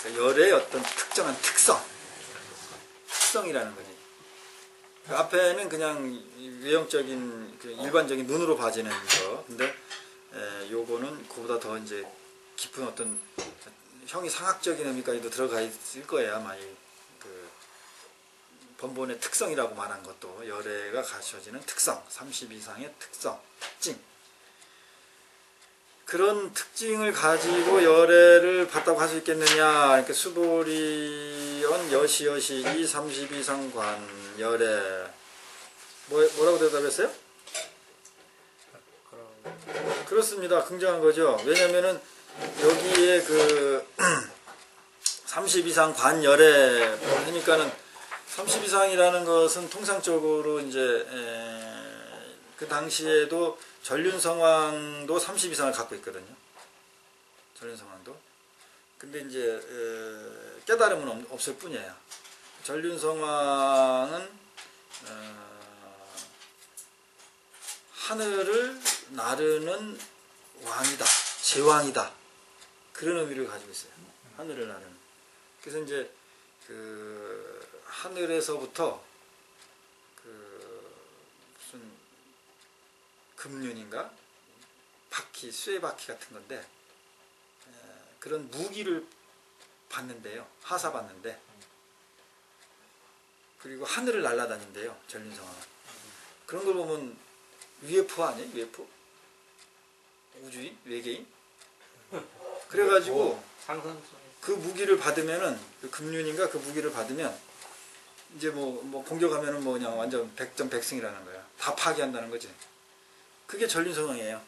열애의 어떤 특정한 특성이라는 거지. 그 앞에는 그냥 외형적인 일반적인 눈으로 봐지는 거. 근데 요거는 그보다 더 이제 깊은 어떤 형이 상학적인 의미까지도 들어가 있을 거예요. 아마 그 번번의 특성이라고 말한 것도 열애가 갖춰지는 특성, 30 이상의 특성, 특징. 그런 특징을 가지고 열애를 봤다고 할 수 있겠느냐. 이렇게 수보리언 여시여시 이 30 이상 관 열애. 뭐라고 대답했어요? 그렇습니다. 긍정한 거죠. 왜냐면은 여기에 그 30 이상 관열애 하니까는 30 이상이라는 것은 통상적으로 이제 그 당시에도 전륜성왕도 30 이상을 갖고 있거든요. 전륜성왕도. 근데 이제 깨달음은 없을 뿐이에요. 전륜성왕은 하늘을 나르는 왕이다, 제왕이다. 그런 의미를 가지고 있어요. 하늘을 나르는. 그래서 이제 그 하늘에서부터 그 무슨 금륜인가 바퀴, 쇠바퀴 같은 건데 그런 무기를 받는데요. 하사 받는데. 그리고 하늘을 날아다닌대요. 전륜성왕은. 그런 걸 보면 UFO 아니에요? UFO? 우주인? 외계인? 그래가지고 그 무기를 받으면은 그 금륜인가 그 무기를 받으면 이제 뭐 공격하면은 뭐 그냥 완전 백전백승이라는 거야. 다 파괴한다는 거지. 그게 전륜성왕이에요.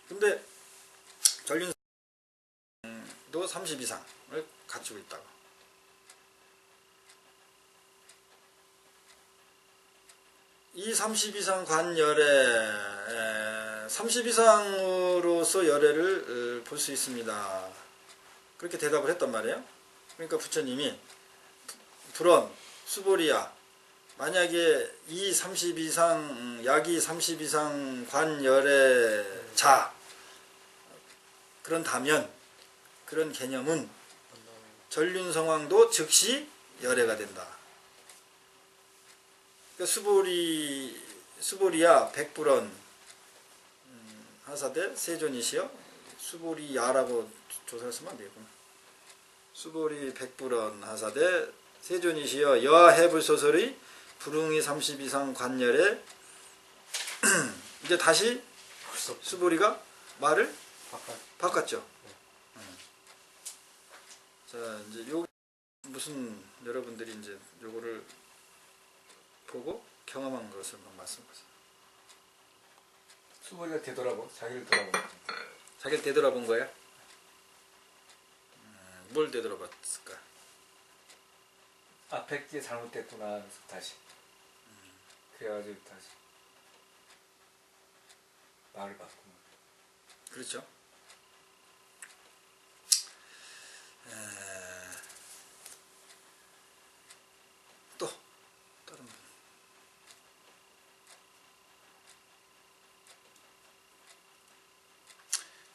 근데 전륜성왕도 30 이상을 갖추고 있다고. 이 이 30 이상 관열애 30 이상으로서 열애를 볼 수 있습니다. 그렇게 대답을 했단 말이에요. 그러니까 부처님이 불언 수보리야, 만약에 이 30 이상 약이 30 이상 관열애 자 그런다면 그런 개념은 전륜성왕도 즉시 열애가 된다. 그러니까 수보리야 백불언 하사대 세존이시여, 수보리야라고 조사를 쓰면 안 되겠구나. 수보리 백불언 하사대 세존이시여 여해불소설의 불응이 30 이상 관열에 이제 다시 수보리가 말을 바꿨죠. 자, 이제 요 무슨 여러분들이 이제 요거를 보고 경험한 것을 말씀하세요. 수보리가 되돌아보, 자기를 돌아보. 자기를 되돌아본 거야? 뭘 되돌아봤을까? 앞에 게 잘못됐구나 하면서 다시. 그래가지고 다시 말을 바꾸는. 그렇죠. 또 다른 분.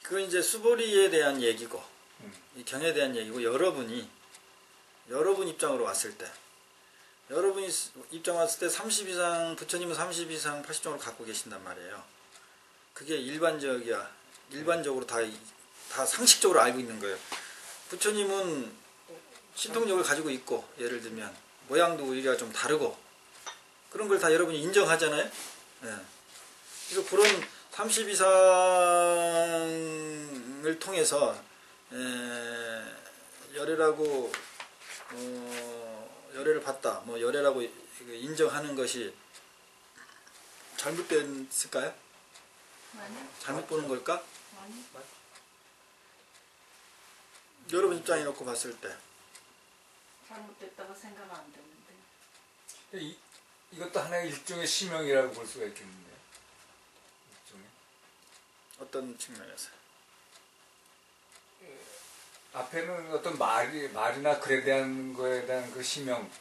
그건 이제 수보리에 대한 얘기고 이 경에 대한 얘기고, 여러분 입장으로 왔을 때, 여러분이 입장 왔을 때 30 이상, 부처님은 30 이상 80종을 갖고 계신단 말이에요. 그게 일반적으로 다 상식적으로 알고 있는 거예요. 부처님은 신통력을 가지고 있고, 예를 들면 모양도 우리가 좀 다르고, 그런 걸 다 여러분이 인정하잖아요. 예. 그래서 그런 30 이상을 통해서 열애라고 열애를 받다, 뭐 열애라고 인정하는 것이 잘못됐을까요? 아니요. 잘못 보는 걸까? 아니. 여러분 입장에 놓고 봤을 때 잘못됐다고 생각 안 드는데. 이것도 하나의 일종의 시명이라고 볼 수가 있겠는데. 일종의. 어떤 측면에서? 앞에는 어떤 말이나 글에 대한 거에 대한 그 시명,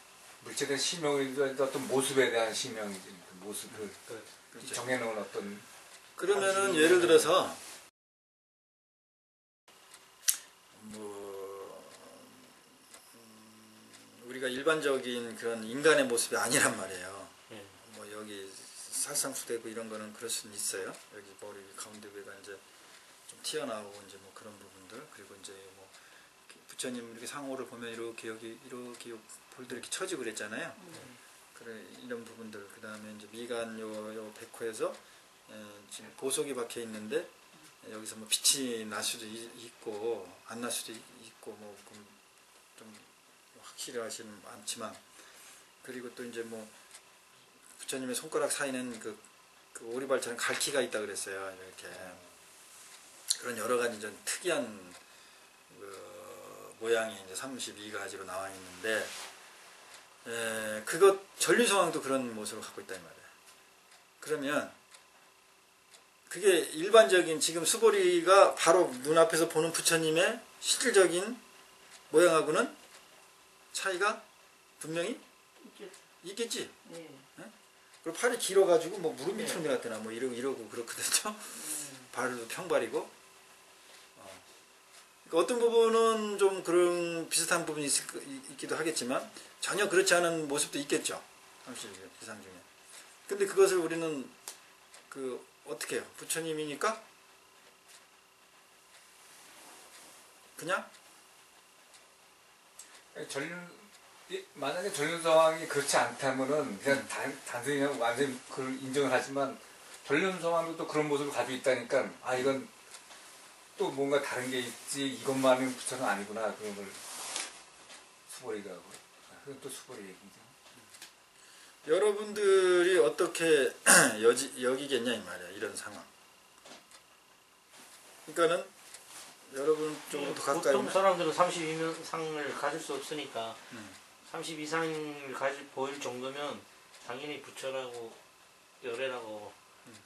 물체에 대한 시명이든 어떤 모습에 대한 시명이지. 그 모습을 그렇죠. 정해놓은 어떤. 그러면은 예를 들어서 우리가 일반적인 그런 인간의 모습이 아니란 말이에요. 뭐 여기 살상수되고 이런 거는 그럴 수는 있어요. 여기 머리 가운데 위가 이제 좀 튀어나오고 이제 뭐 그런 부분들, 그리고 이제 뭐 부처님 이렇게 상호를 보면 이렇게 여기 이렇게 볼들 이렇게 처지고 그랬잖아요. 그래 이런 부분들, 그 다음에 이제 미간 요 백호에서 지금 보석이 박혀 있는데 여기서 뭐 빛이 날 수도 있고 안 날 수도 있고 뭐 좀 확실하지는 않지만, 그리고 또 이제 뭐 부처님의 손가락 사이는 그 오리발처럼 갈퀴가 있다 그랬어요. 이렇게 그런 여러 가지 좀 특이한 모양이 이제 32가지로 나와 있는데, 그것 전륜성왕도 그런 모습을 갖고 있단 말이에요. 그러면 그게 일반적인 지금 수보리가 바로 눈앞에서 보는 부처님의 실질적인 모양하고는 차이가 분명히 있겠지. 네. 그리고 팔이 길어가지고 뭐 무릎 밑으로 내갔대나 뭐 이러고 그렇거든요. 발도 평발이고. 그러니까 어떤 부분은 좀 그런 비슷한 부분이 있기도 하겠지만 전혀 그렇지 않은 모습도 있겠죠. 30 이상 중에. 근데 그것을 우리는 어떻게 해요? 부처님이니까 그냥 만약에 전륜성왕이 그렇지 않다면은 그냥 단순히 그냥 완전히 그걸 인정을 하지만, 전륜성왕도 또 그런 모습을 가지고 있다니까, 이건 또 뭔가 다른 게 있지, 이것만은 부처는 아니구나, 그런 걸 수보리가 하고. 그건 또 수보리 얘기죠. 여러분들이 어떻게 여기겠냐 이 말이야, 이런 상황. 그러니까는 여러분 쪽으로 더 가까이 보통 사람들은 30 이상을 가질 수 없으니까 30 이상을 보일 정도면 당연히 부처라고 열애라고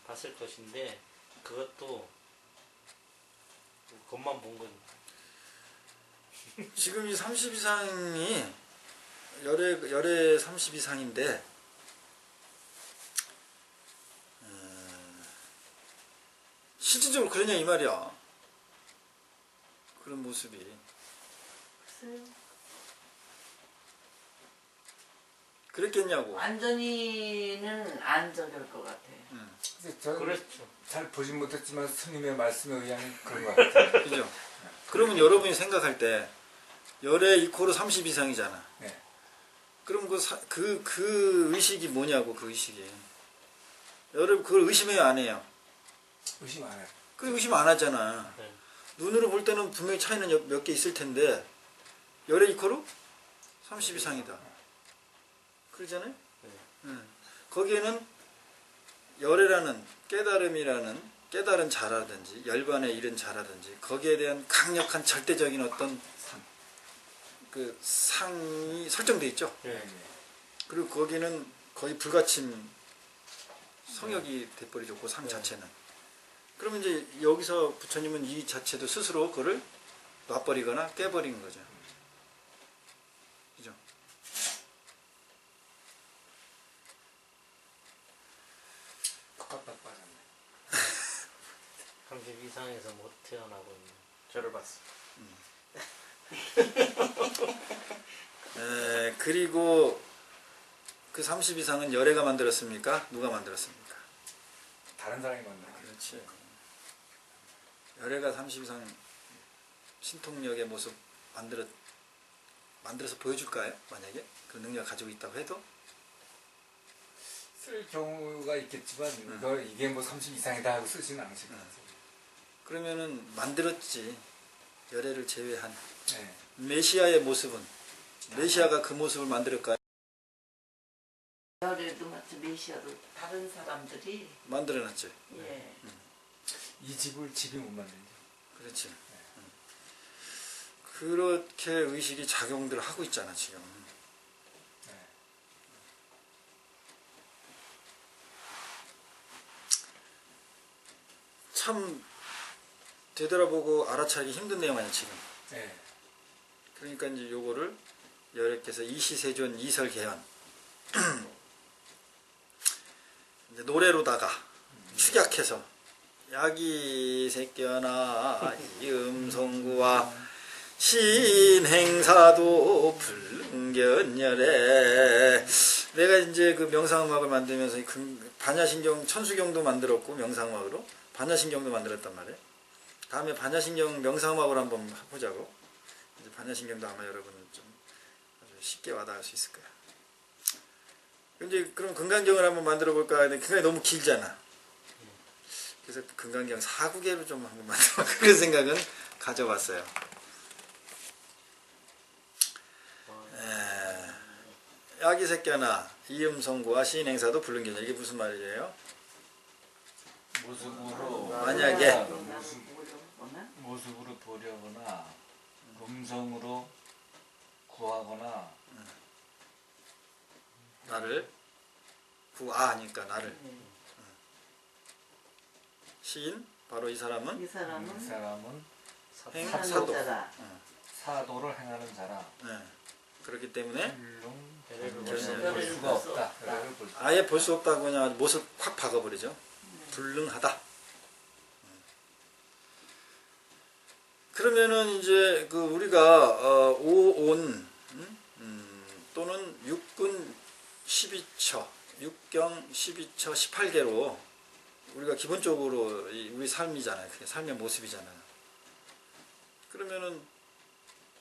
봤을 것인데 그것도 겉만 본 거지. 지금 이 30 이상이 열애 30 이상인데 실질적으로 그러냐 이 말이야. 그런 모습이. 글쎄요. 그랬겠냐고. 완전히는 안 저럴 것 같아. 근데 저는 그렇죠. 잘 보진 못했지만 스님의 말씀에 의하면 그런 것 같아요. 그죠? 그러면 여러분이 생각할 때 열애 이코르 30 이상이잖아. 네. 그럼 그 의식이 뭐냐고, 그 의식이. 여러분 그걸 의심해요, 안 해요? 의심 안 해요. 그 의심 안 하잖아. 네. 눈으로 볼 때는 분명히 차이는 몇 개 있을 텐데 열애 이코르 30 이상이다. 그러잖아요? 네. 거기에는 열애라는 깨달음이라는 깨달은 자라든지 열반에 이른 자라든지 거기에 대한 강력한 절대적인 어떤 그 상이 설정돼 있죠. 네. 그리고 거기는 거의 불가침 성역이 돼버리죠. 그 상 자체는. 그러면 이제 여기서 부처님은 이 자체도 스스로 그를 놔버리거나 깨버린 거죠. 그죠? 깜빡 빠졌네. 30 이상에서 못 태어나고 있는 저를 봤어. 그리고 그 30 이상은 열애가 만들었습니까? 누가 만들었습니까? 다른 사람이 만나요. 그렇지. 열애가 30 이상 신통력의 모습 만들어서 보여줄까요? 만약에 그 능력을 가지고 있다고 해도? 쓸 경우가 있겠지만 이게 뭐 30 이상이다 하고 쓰지는 않으실 것 같아요. 그러면은 만들었지. 열애를 제외한 네. 메시아의 모습은 메시아가 그 모습을 만들었까요? 열애도 마치 메시아도 다른 사람들이 만들어놨지. 예. 이 집을 집이 못 만들죠. 그렇지. 그렇게 의식이 작용들 하고 있잖아 지금. 네. 참 되돌아보고 알아차리기 힘든 내용 아니야 지금. 네. 그러니까 이제 요거를 여래께서 이시세존 이설개연 이제 노래로다가 축약해서 야기 새끼나 이음송구와 신행사도 불능견열에 내가 이제 그 명상음악을 만들면서 반야신경 천수경도 만들었고 명상음악으로 반야신경도 만들었단 말이에요. 다음에 반야신경 명상음악으로 한번 해보자고. 이제 반야신경도 아마 여러분 좀 아주 쉽게 와닿을 수 있을 거야. 이제 그럼 금강경을 한번 만들어 볼까 하는데 금강이 너무 길잖아. 그래서 금강경 4구계로 좀 한번 만들어 그런 생각은 가져봤어요. 야기새끼나 이음성구와 시인행사도 불능견 이게 무슨 말이에요? 모습으로 만약에 모습으로 보려거나 음성으로 구하거나 나를 구하니까 나를 시인 바로 이 사람은 이 사람은 이 사람은 사도. 자다. 사도를 행하는 자라 네. 그렇기 때문에 열애를 볼 보려면 수가 없다. 열애를 볼 수. 아예 볼 수 없다고 그냥 못을 확 박아버리죠. 불능하다. 그러면은 이제 그 우리가 오온 또는 육군 12처, 육경 12처 18개로 우리가 기본적으로 우리 삶이잖아요. 그게 삶의 모습이잖아요. 그러면은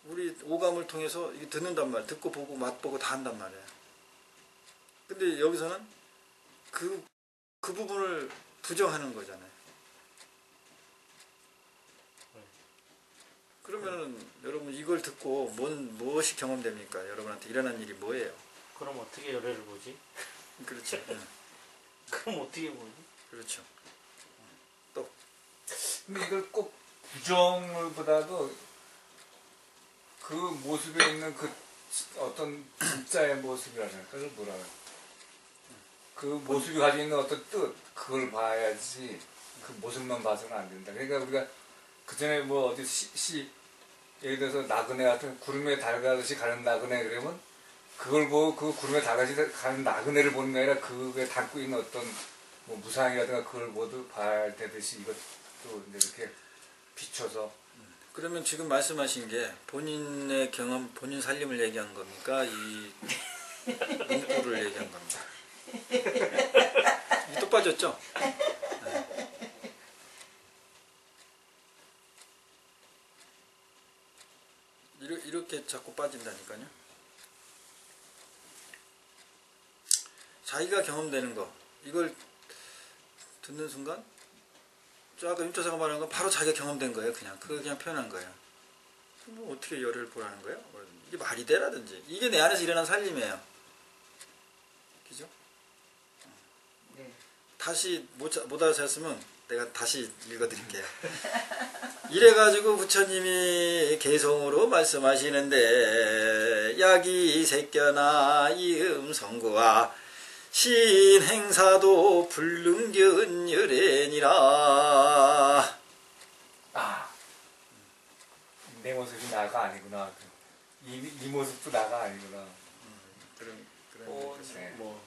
우리 오감을 통해서 이게 듣는단 말이에요. 듣고 보고 맛보고 다 한단 말이에요. 근데 여기서는 그 부분을 부정하는 거잖아요. 그러면은 여러분 이걸 듣고 무엇이 경험됩니까? 여러분한테 일어난 일이 뭐예요? 그럼 어떻게 열애를 보지? 그렇죠. 그럼 어떻게 보지? 그렇죠. 근데 이걸 꼭 부정을보다도 그 모습에 있는 그 어떤 진짜의 모습이랄까 그걸 뭐라 그래. 그 모습이 가지고 있는 어떤 뜻 그걸 봐야지 그 모습만 봐서는 안 된다. 그러니까 우리가 그 전에 뭐 어디 예를 들어서 나그네 같은 구름에 달가듯이 가는 나그네 그러면 그걸 보고 그 구름에 달가듯이 가는 나그네를 보는 게 아니라 그게 담고 있는 어떤 뭐 무상이라든가 그걸 모두 봐야 되듯이 이것도 이제 이렇게 비춰서 그러면 지금 말씀하신 게 본인의 경험, 본인 살림을 얘기한 겁니까? 이 문구를 얘기한 겁니다. 이게 또 빠졌죠? 네. 이렇게 자꾸 빠진다니까요. 자기가 경험되는 거 이걸 듣는 순간 저 아까 윤초사가 말한 건 바로 자기가 경험된 거예요. 그걸 그냥 표현한 거예요. 뭐 어떻게 열을 보라는 거예요? 이게 말이 되라든지 이게 내 안에서 일어난 살림이에요. 그죠? 네. 다시 못 알아듣으면 내가 다시 읽어드릴게요. 이래가지고 부처님이 개성으로 말씀하시는데 약이 새겨나 이음성구와 신행사도 불능견열애니라. 내 모습이 나가 아니구나. 이 모습도 나가 아니구나. 그런 네. 뭐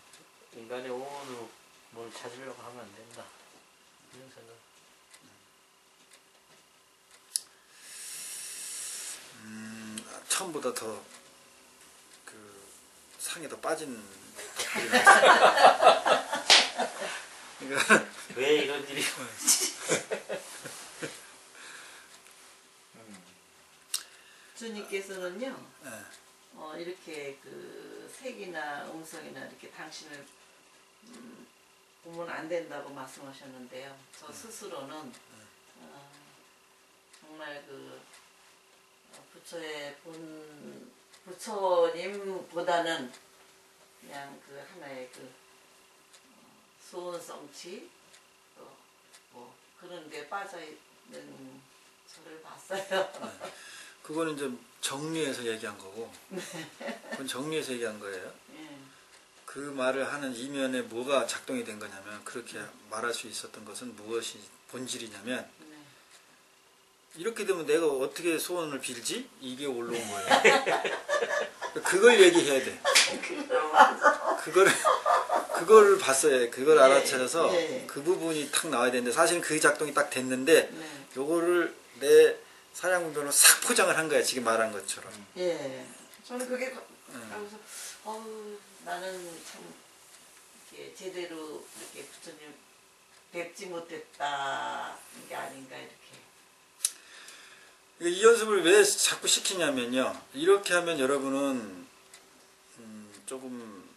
인간의 오온으로 뭘 찾으려고 하면 안 된다. 이런 생각. 처음보다 더 그 상에 더 빠진 덕분이 그러니까 왜 이런 일이? 주님께서는요. 네. 이렇게 그 색이나 음성이나 이렇게 당신을 보면 안 된다고 말씀하셨는데요. 저 스스로는 정말 그 부처의 부처님보다는 그냥 그 하나의 그 수원성취 또 뭐 그런 데 빠져 있는 저를 봤어요. 그거는 이제 정리해서 얘기한 거고 그건 정리해서 얘기한 거예요. 예. 그 말을 하는 이면에 뭐가 작동이 된 거냐면 그렇게 말할 수 있었던 것은 무엇이 본질이냐면 네. 이렇게 되면 내가 어떻게 소원을 빌지? 이게 올라온 거예요. 그걸 얘기해야 돼. 그걸 봤어요. 그걸 예, 알아차려서 예. 그 부분이 탁 나와야 되는데 사실은 그 작동이 딱 됐는데 네. 요거를 내 사량분별로 싹 포장을 한 거야. 지금 말한 것처럼. 예. 저는 그게 하면서 나는 참 이렇게 제대로 이렇게 부처님 뵙지 못했다 게 아닌가 이렇게. 이 연습을 왜 자꾸 시키냐면요. 이렇게 하면 여러분은 조금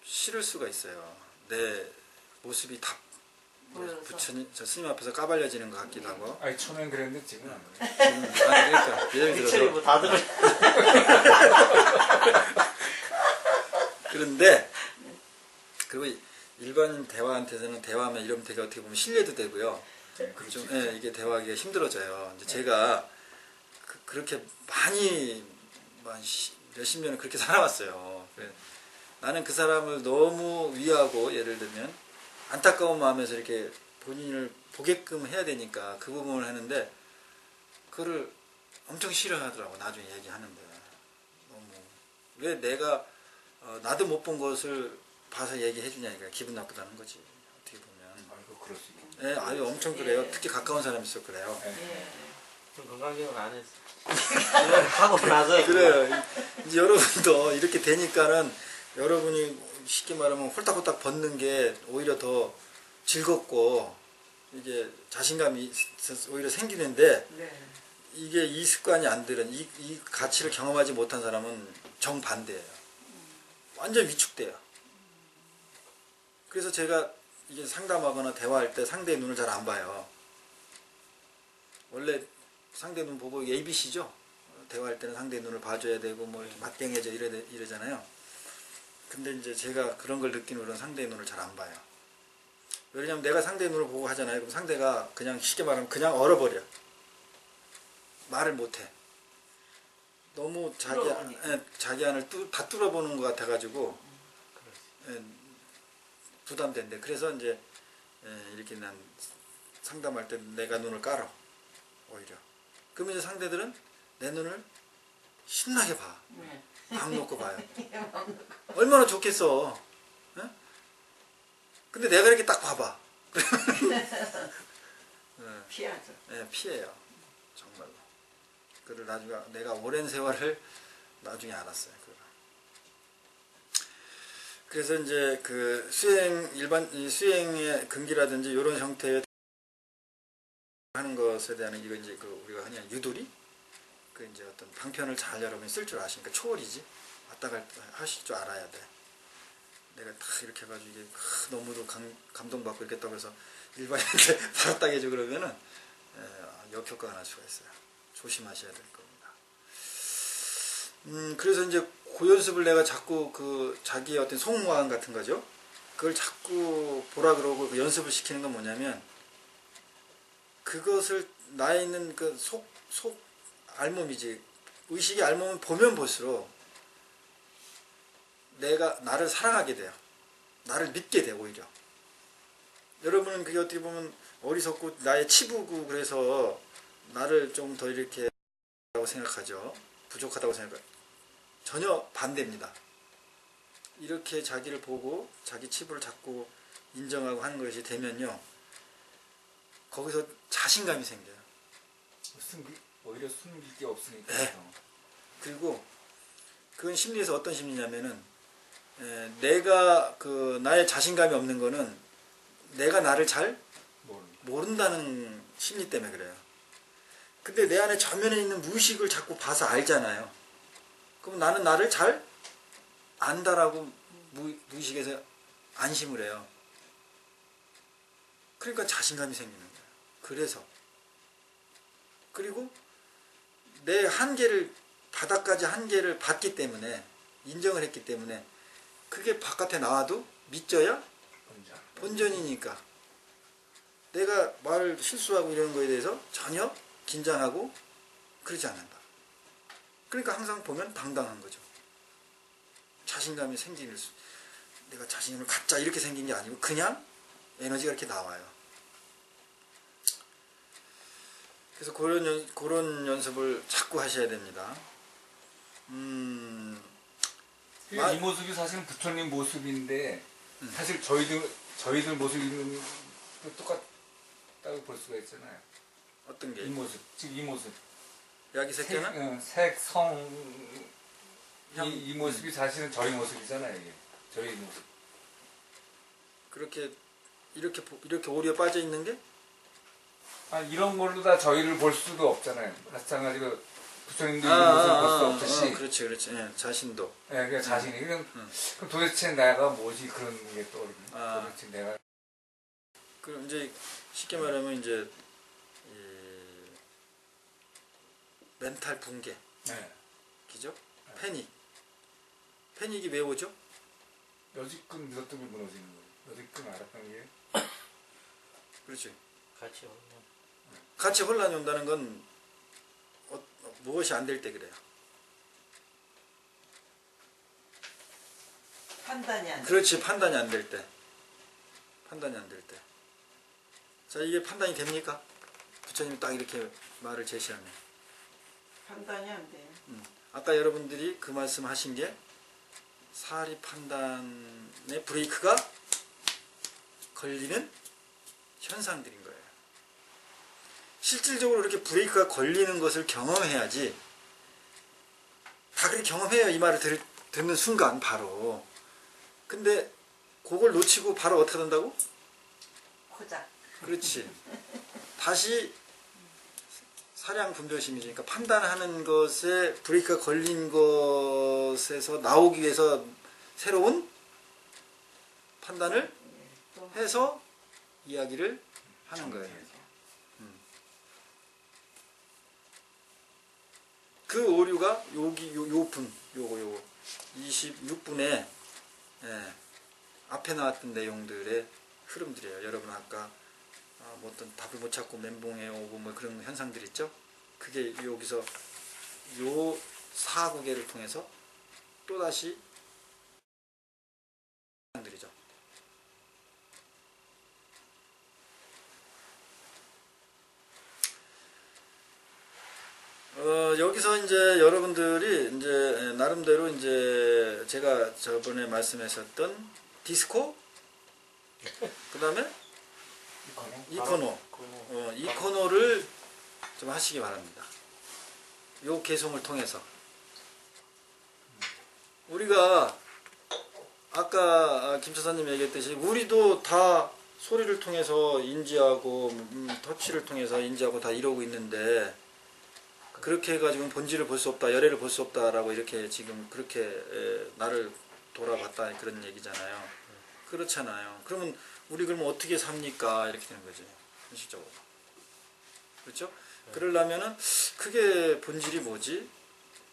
싫을 수가 있어요. 내 모습이 다 부처님, 저 스님 앞에서 까발려지는 것 같기도 하고. 아니 처음엔 그랬는데 지금은 안 그래. 그러니까 예를 피처리 들어서 뭐다 들어. 그런데 그리고 일반인 대화한테서는 대화하면 이러면 되게 어떻게 보면 신뢰도 되고요. 좀 이게 대화하기가 힘들어져요. 이제 제가 그렇게 많이 몇십 년을 그렇게 살아왔어요. 나는 그 사람을 너무 위하고 예를 들면 안타까운 마음에서 이렇게 본인을 보게끔 해야 되니까 그 부분을 하는데 그거를 엄청 싫어하더라고. 나중에 얘기하는데 너무 왜 내가 나도 못 본 것을 봐서 얘기해 주냐니까 기분 나쁘다는 거지. 어떻게 보면 아이고 그럴 수 있겠네. 네, 아유 엄청 그래요. 특히 가까운 사람이 있어 그래요. 예. 건강경은 안 했어. 하고 나서 그래요. 이제 여러분도 이렇게 되니까는 여러분이 쉽게 말하면 홀딱홀딱 벗는 게 오히려 더 즐겁고 이게 자신감이 오히려 생기는데 네. 이게 이 습관이 안 들은 이 가치를 경험하지 못한 사람은 정반대예요. 완전 위축돼요. 그래서 제가 이게 상담하거나 대화할 때 상대의 눈을 잘 안 봐요. 원래 상대 눈 보고 ABC죠. 대화할 때는 상대의 눈을 봐줘야 되고 뭐 이렇게 맞경해져 이러잖아요. 근데 이제 제가 그런 걸 느낀 후로는 상대의 눈을 잘 안 봐요. 왜냐면 내가 상대의 눈을 보고 하잖아요. 그럼 상대가 그냥 쉽게 말하면 그냥 얼어버려. 말을 못해. 너무 자기 안을 다 뚫어보는 것 같아가지고 부담된대. 그래서 이제 이렇게 난 상담할 때 내가 눈을 깔아 오히려. 그러면 이제 상대들은 내 눈을 신나게 봐. 네. 마음 놓고 봐요. 얼마나 좋겠어. 응? 근데 내가 이렇게 딱 봐봐. 피하죠. 네, 피해요. 정말로. 그를 나중에 내가 오랜 세월을 나중에 알았어요. 그걸. 그래서 이제 그 이 수행의 금기라든지 이런 형태의 하는 것에 대한 이거 이제 그 우리가 흔히 유도리 그 이제 어떤 방편을 잘 여러분이 쓸 줄 아시니까 초월이지. 왔다 갔다 하실 줄 알아야 돼. 내가 딱 이렇게 해가지고 이게 너무도 감동받고 이렇게 해서 일반인한테 바로 딱 해줘 그러면은 역효과가 날 수가 있어요. 조심하셔야 될 겁니다. 그래서 이제 그 연습을 내가 자꾸 그 자기의 어떤 속마음 같은 거죠. 그걸 자꾸 보라 그러고 그 연습을 시키는 건 뭐냐면 그것을 나에 있는 그 속 알몸이지 의식의 알몸은 보면 볼수록 내가 나를 사랑하게 돼요. 나를 믿게 돼 오히려. 여러분은 그게 어떻게 보면 어리석고 나의 치부고 그래서 나를 좀 더 이렇게 생각하죠. 부족하다고 생각해요. 전혀 반대입니다. 이렇게 자기를 보고 자기 치부를 자꾸 인정하고 하는 것이 되면요. 거기서 자신감이 생겨요. 오히려 숨길 게 없으니까. 네. 그리고 그건 심리에서 어떤 심리냐면은 내가 그 나의 자신감이 없는 거는 내가 나를 잘 모른다는 심리 때문에 그래요. 근데 내 안에 저면에 있는 무의식을 자꾸 봐서 알잖아요. 그럼 나는 나를 잘 안다라고 무의식에서 안심을 해요. 그러니까 자신감이 생기는 거예요. 그래서 그리고 내 한계를 바닥까지 한계를 봤기 때문에 인정을 했기 때문에 그게 바깥에 나와도 믿져야 본전이니까 내가 말을 실수하고 이런 거에 대해서 전혀 긴장하고 그러지 않는다. 그러니까 항상 보면 당당한 거죠. 자신감이 생기는 내가 자신감을 갖자 이렇게 생긴 게 아니고 그냥 에너지가 이렇게 나와요. 그래서 그런 연습을 자꾸 하셔야 됩니다. 이 모습이 사실은 부처님 모습인데 사실 저희들 모습이 똑같다고 볼 수가 있잖아요. 어떤 게? 이 모습, 지금 이 모습. 야기 새끼는? 색, 성, 이 모습이 사실은 저희 모습이잖아요. 이게. 저희 모습. 그렇게 이렇게 오류에 빠져 있는 게? 이런 걸로 다 저희를 볼 수도 없잖아요. 마찬가지로 부처님도 이런 모습을 볼 수 없듯이. 그렇지. 예, 자신도. 예, 그냥 자신이. 그럼 도대체 내가 뭐지 그런 게 떠오르는. 도대체 내가. 그럼 이제 쉽게 말하면 이제 멘탈 붕괴. 네. 그죠? 패닉이 왜 오죠? 여지껏 믿었던 게 무너지는 거예요. 여지껏 알았던 게. 그렇지. 같이 혼란이 온다는 건 무엇이 안 될 때 그래요. 판단이 안 돼. 그렇지. 판단이 안 될 때. 자, 이게 판단이 됩니까? 부처님이 딱 이렇게 말을 제시하면. 판단이 안 돼. 아까 여러분들이 그 말씀 하신 게 사리 판단의 브레이크가 걸리는 현상들인 거예요. 실질적으로 이렇게 브레이크가 걸리는 것을 경험해야지. 다 그렇게 경험해요. 이 말을 듣는 순간 바로. 근데 그걸 놓치고 바로 어떻게 된다고? 코작. 그렇지. 다시 사량 분별심이니까 판단하는 것에 브레이크가 걸린 것에서 나오기 위해서 새로운 판단을 해서 이야기를 하는 거예요. 그 오류가 여기 요거 26분에 앞에 나왔던 내용들의 흐름들이에요. 여러분 아까 뭐 어떤 답을 못 찾고 멘붕에 오고 뭐 그런 현상들 있죠? 그게 여기서 요 사구계를 통해서 또다시 현상들이죠. 여기서 이제 여러분들이 이제 나름대로 이제 제가 저번에 말씀하셨던 디스코, 그 다음에 이 코너, 이 코너를 좀 하시기 바랍니다. 요 개송을 통해서 우리가 아까 김차사님 얘기했듯이 우리도 다 소리를 통해서 인지하고 터치를 통해서 인지하고 다 이러고 있는데 그렇게 해가지고 본질을 볼 수 없다, 열애를 볼 수 없다라고 이렇게 지금 그렇게 나를 돌아봤다 그런 얘기잖아요. 그렇잖아요. 그러면 우리 그러면 어떻게 삽니까? 이렇게 되는 거지. 현실적으로. 그렇죠? 그러려면은 그게 본질이 뭐지?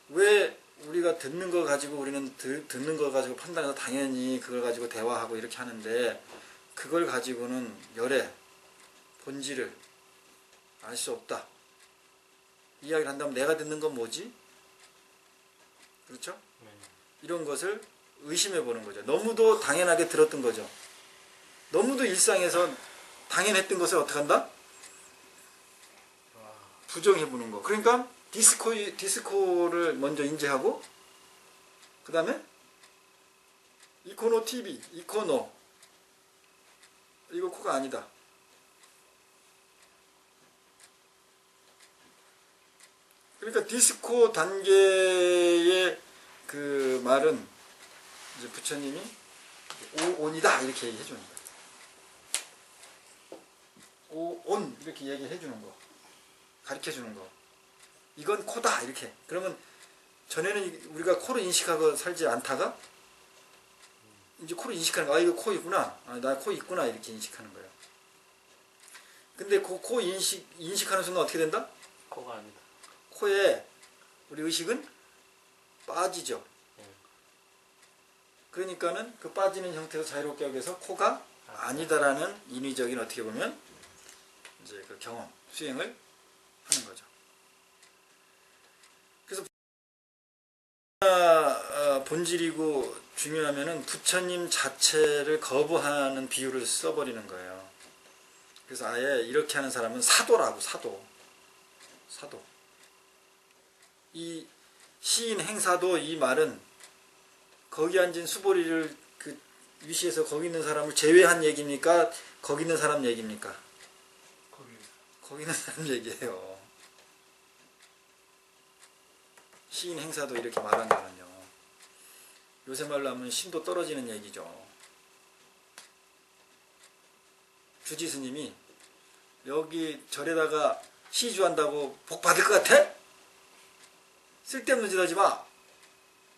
왜 우리가 듣는 거 가지고 우리는 듣는 거 가지고 판단해서 당연히 그걸 가지고 대화하고 이렇게 하는데 그걸 가지고는 열애, 본질을 알 수 없다. 이야기를 한다면 내가 듣는 건 뭐지? 그렇죠? 이런 것을 의심해 보는 거죠. 너무도 당연하게 들었던 거죠. 너무도 일상에서 당연했던 것을 어떻게 한다? 부정해 보는 거. 그러니까 디스코를 먼저 인지하고 그 다음에 이코노 TV, 이코노 이거 코가 아니다. 그러니까 디스코 단계의 그 말은 이제 부처님이 오온이다 이렇게 얘기해 주는 거예요. 오온 이렇게 얘기해 주는 거, 가르쳐 주는 거. 이건 코다 이렇게. 그러면 전에는 우리가 코로 인식하고 살지 않다가 이제 코로 인식하는 거. 아 이거 코 있구나. 아, 나 코 있구나 이렇게 인식하는 거예요. 근데 그 코 인식하는 순간 어떻게 된다? 코가 아니다. 코에 우리 의식은 빠지죠. 그러니까는 그 빠지는 형태에서 자유롭게 하기 위해서 코가 아니다라는 인위적인 어떻게 보면 이제 그 경험, 수행을 하는 거죠. 그래서 본질이고 중요하면은 부처님 자체를 거부하는 비유를 써버리는 거예요. 그래서 아예 이렇게 하는 사람은 사도라고, 사도. 이 시인 행사도 이 말은 거기 앉은 수보리를 그 위시에서 거기 있는 사람을 제외한 얘기입니까? 거기 있는 사람 얘기입니까? 거기 있는 사람 얘기예요. 시인 행사도 이렇게 말한다면요. 요새 말로 하면 심도 떨어지는 얘기죠. 주지 스님이 여기 절에다가 시주한다고 복 받을 것 같아? 쓸데없는 짓 하지 마.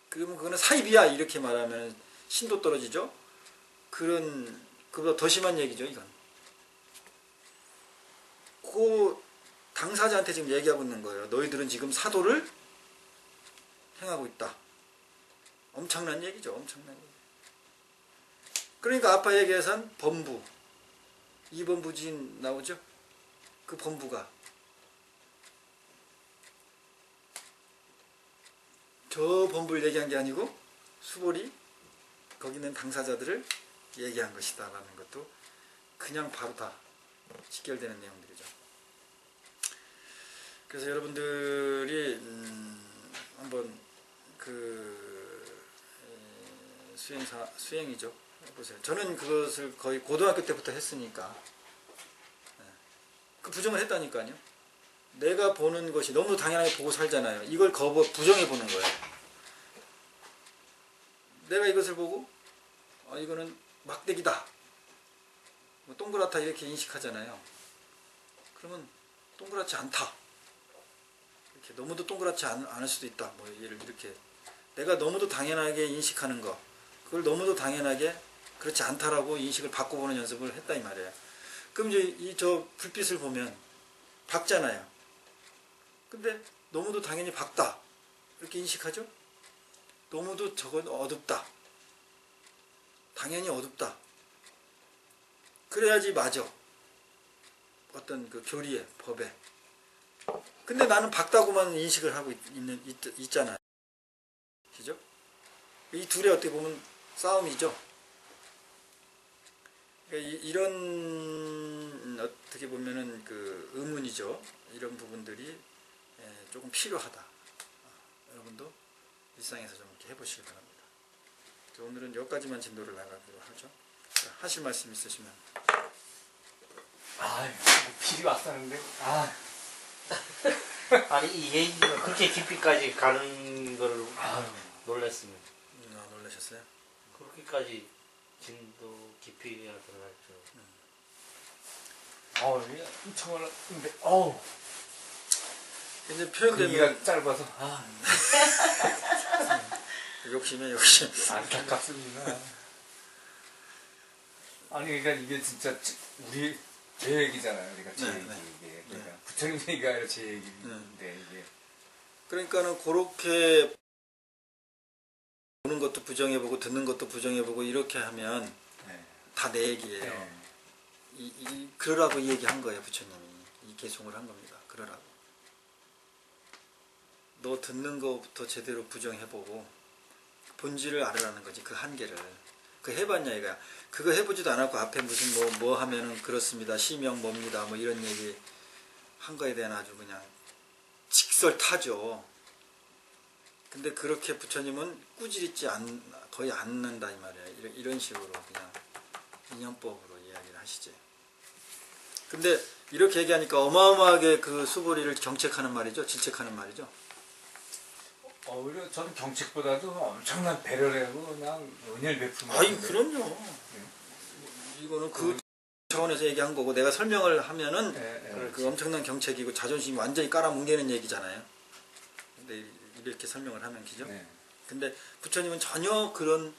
그러면 그거는 사입이야. 이렇게 말하면 신도 떨어지죠. 그보다 더 심한 얘기죠. 이건. 그 당사자한테 지금 얘기하고 있는 거예요. 너희들은 지금 사도를 행하고 있다. 엄청난 얘기죠. 엄청난 얘기. 그러니까 아빠 얘기에선 범부. 이범부진 나오죠. 그 범부가 저 범부를 얘기한 게 아니고 수보리 거기 있는 당사자들을 얘기한 것이다 라는 것도 그냥 바로 다 직결되는 내용들이죠. 그래서 여러분들이 한번 그 수행이죠. 해보세요. 저는 그것을 거의 고등학교 때부터 했으니까 그 부정을 했다니까요. 내가 보는 것이 너무 당연하게 보고 살잖아요. 이걸 부정해 보는 거예요. 내가 이것을 보고 이거는 막대기다. 뭐 동그랗다 이렇게 인식하잖아요. 그러면 동그랗지 않다. 이렇게 너무도 동그랗지 않을 수도 있다. 뭐 예를 이렇게 내가 너무도 당연하게 인식하는 거, 그걸 너무도 당연하게 그렇지 않다라고 인식을 바꿔보는 연습을 했다 이 말이에요. 그럼 이제 저 불빛을 보면 밝잖아요. 근데 너무도 당연히 밝다 이렇게 인식하죠. 너무도 저건 어둡다. 당연히 어둡다. 그래야지 맞아. 어떤 그 교리에, 법에. 근데 나는 밝다고만 인식을 하고 있잖아요. 그죠? 이 둘이 어떻게 보면 싸움이죠. 그러니까 이런 어떻게 보면은 그 의문이죠. 이런 부분들이 조금 필요하다. 여러분도 일상에서 좀 이렇게 해보시기 바랍니다. 오늘은 여기까지만 진도를 나가기로 하죠. 자, 하실 말씀 있으시면. 필이 왔었는데 아니 이게 그렇게 깊이까지 가는 거를 놀랐으면 놀라셨어요? 그렇게까지 진도 깊이가 들어갈 줄. 이게 엄청 올랐는데 이제 표현되면 기가 짧아서 욕심에 욕심. 안타깝습니다. 아니 그러니까 이게 진짜 우리 제 얘기잖아요. 그러니까 제 네, 얘기 네. 이게 그러니까 부처님 얘기가 아니라 제 얘기인데 이게 그러니까는 그렇게 보는 것도 부정해보고 듣는 것도 부정해보고 이렇게 하면 네. 다 내 얘기예요. 네. 그러라고 이 얘기 한 거예요. 부처님이 이 개송을 한 겁니다. 그러라고. 너 듣는 것부터 제대로 부정해보고 본질을 알으라는 거지. 그 한계를. 그 해봤냐 이거야. 그거 해보지도 않았고 앞에 무슨 뭐 하면은 그렇습니다. 시명 뭡니다. 뭐 이런 얘기 한 거에 대한 아주 그냥 직설타죠. 근데 그렇게 부처님은 꾸짖지 거의 않는다 이 말이야. 이런 식으로 그냥 인연법으로 이야기를 하시지. 근데 이렇게 얘기하니까 어마어마하게 그 수보리를 경책하는 말이죠. 질책하는 말이죠. 오히려 저는 경책보다도 엄청난 배려를 하고 그냥 은혜를 베푸는 아이 그럼요. 이거는 그 차원에서 얘기한 거고 내가 설명을 하면은 그 엄청난 경책이고 자존심이 완전히 깔아뭉개는 얘기잖아요. 근데 이렇게 설명을 하면 기죠. 근데 부처님은 전혀 그런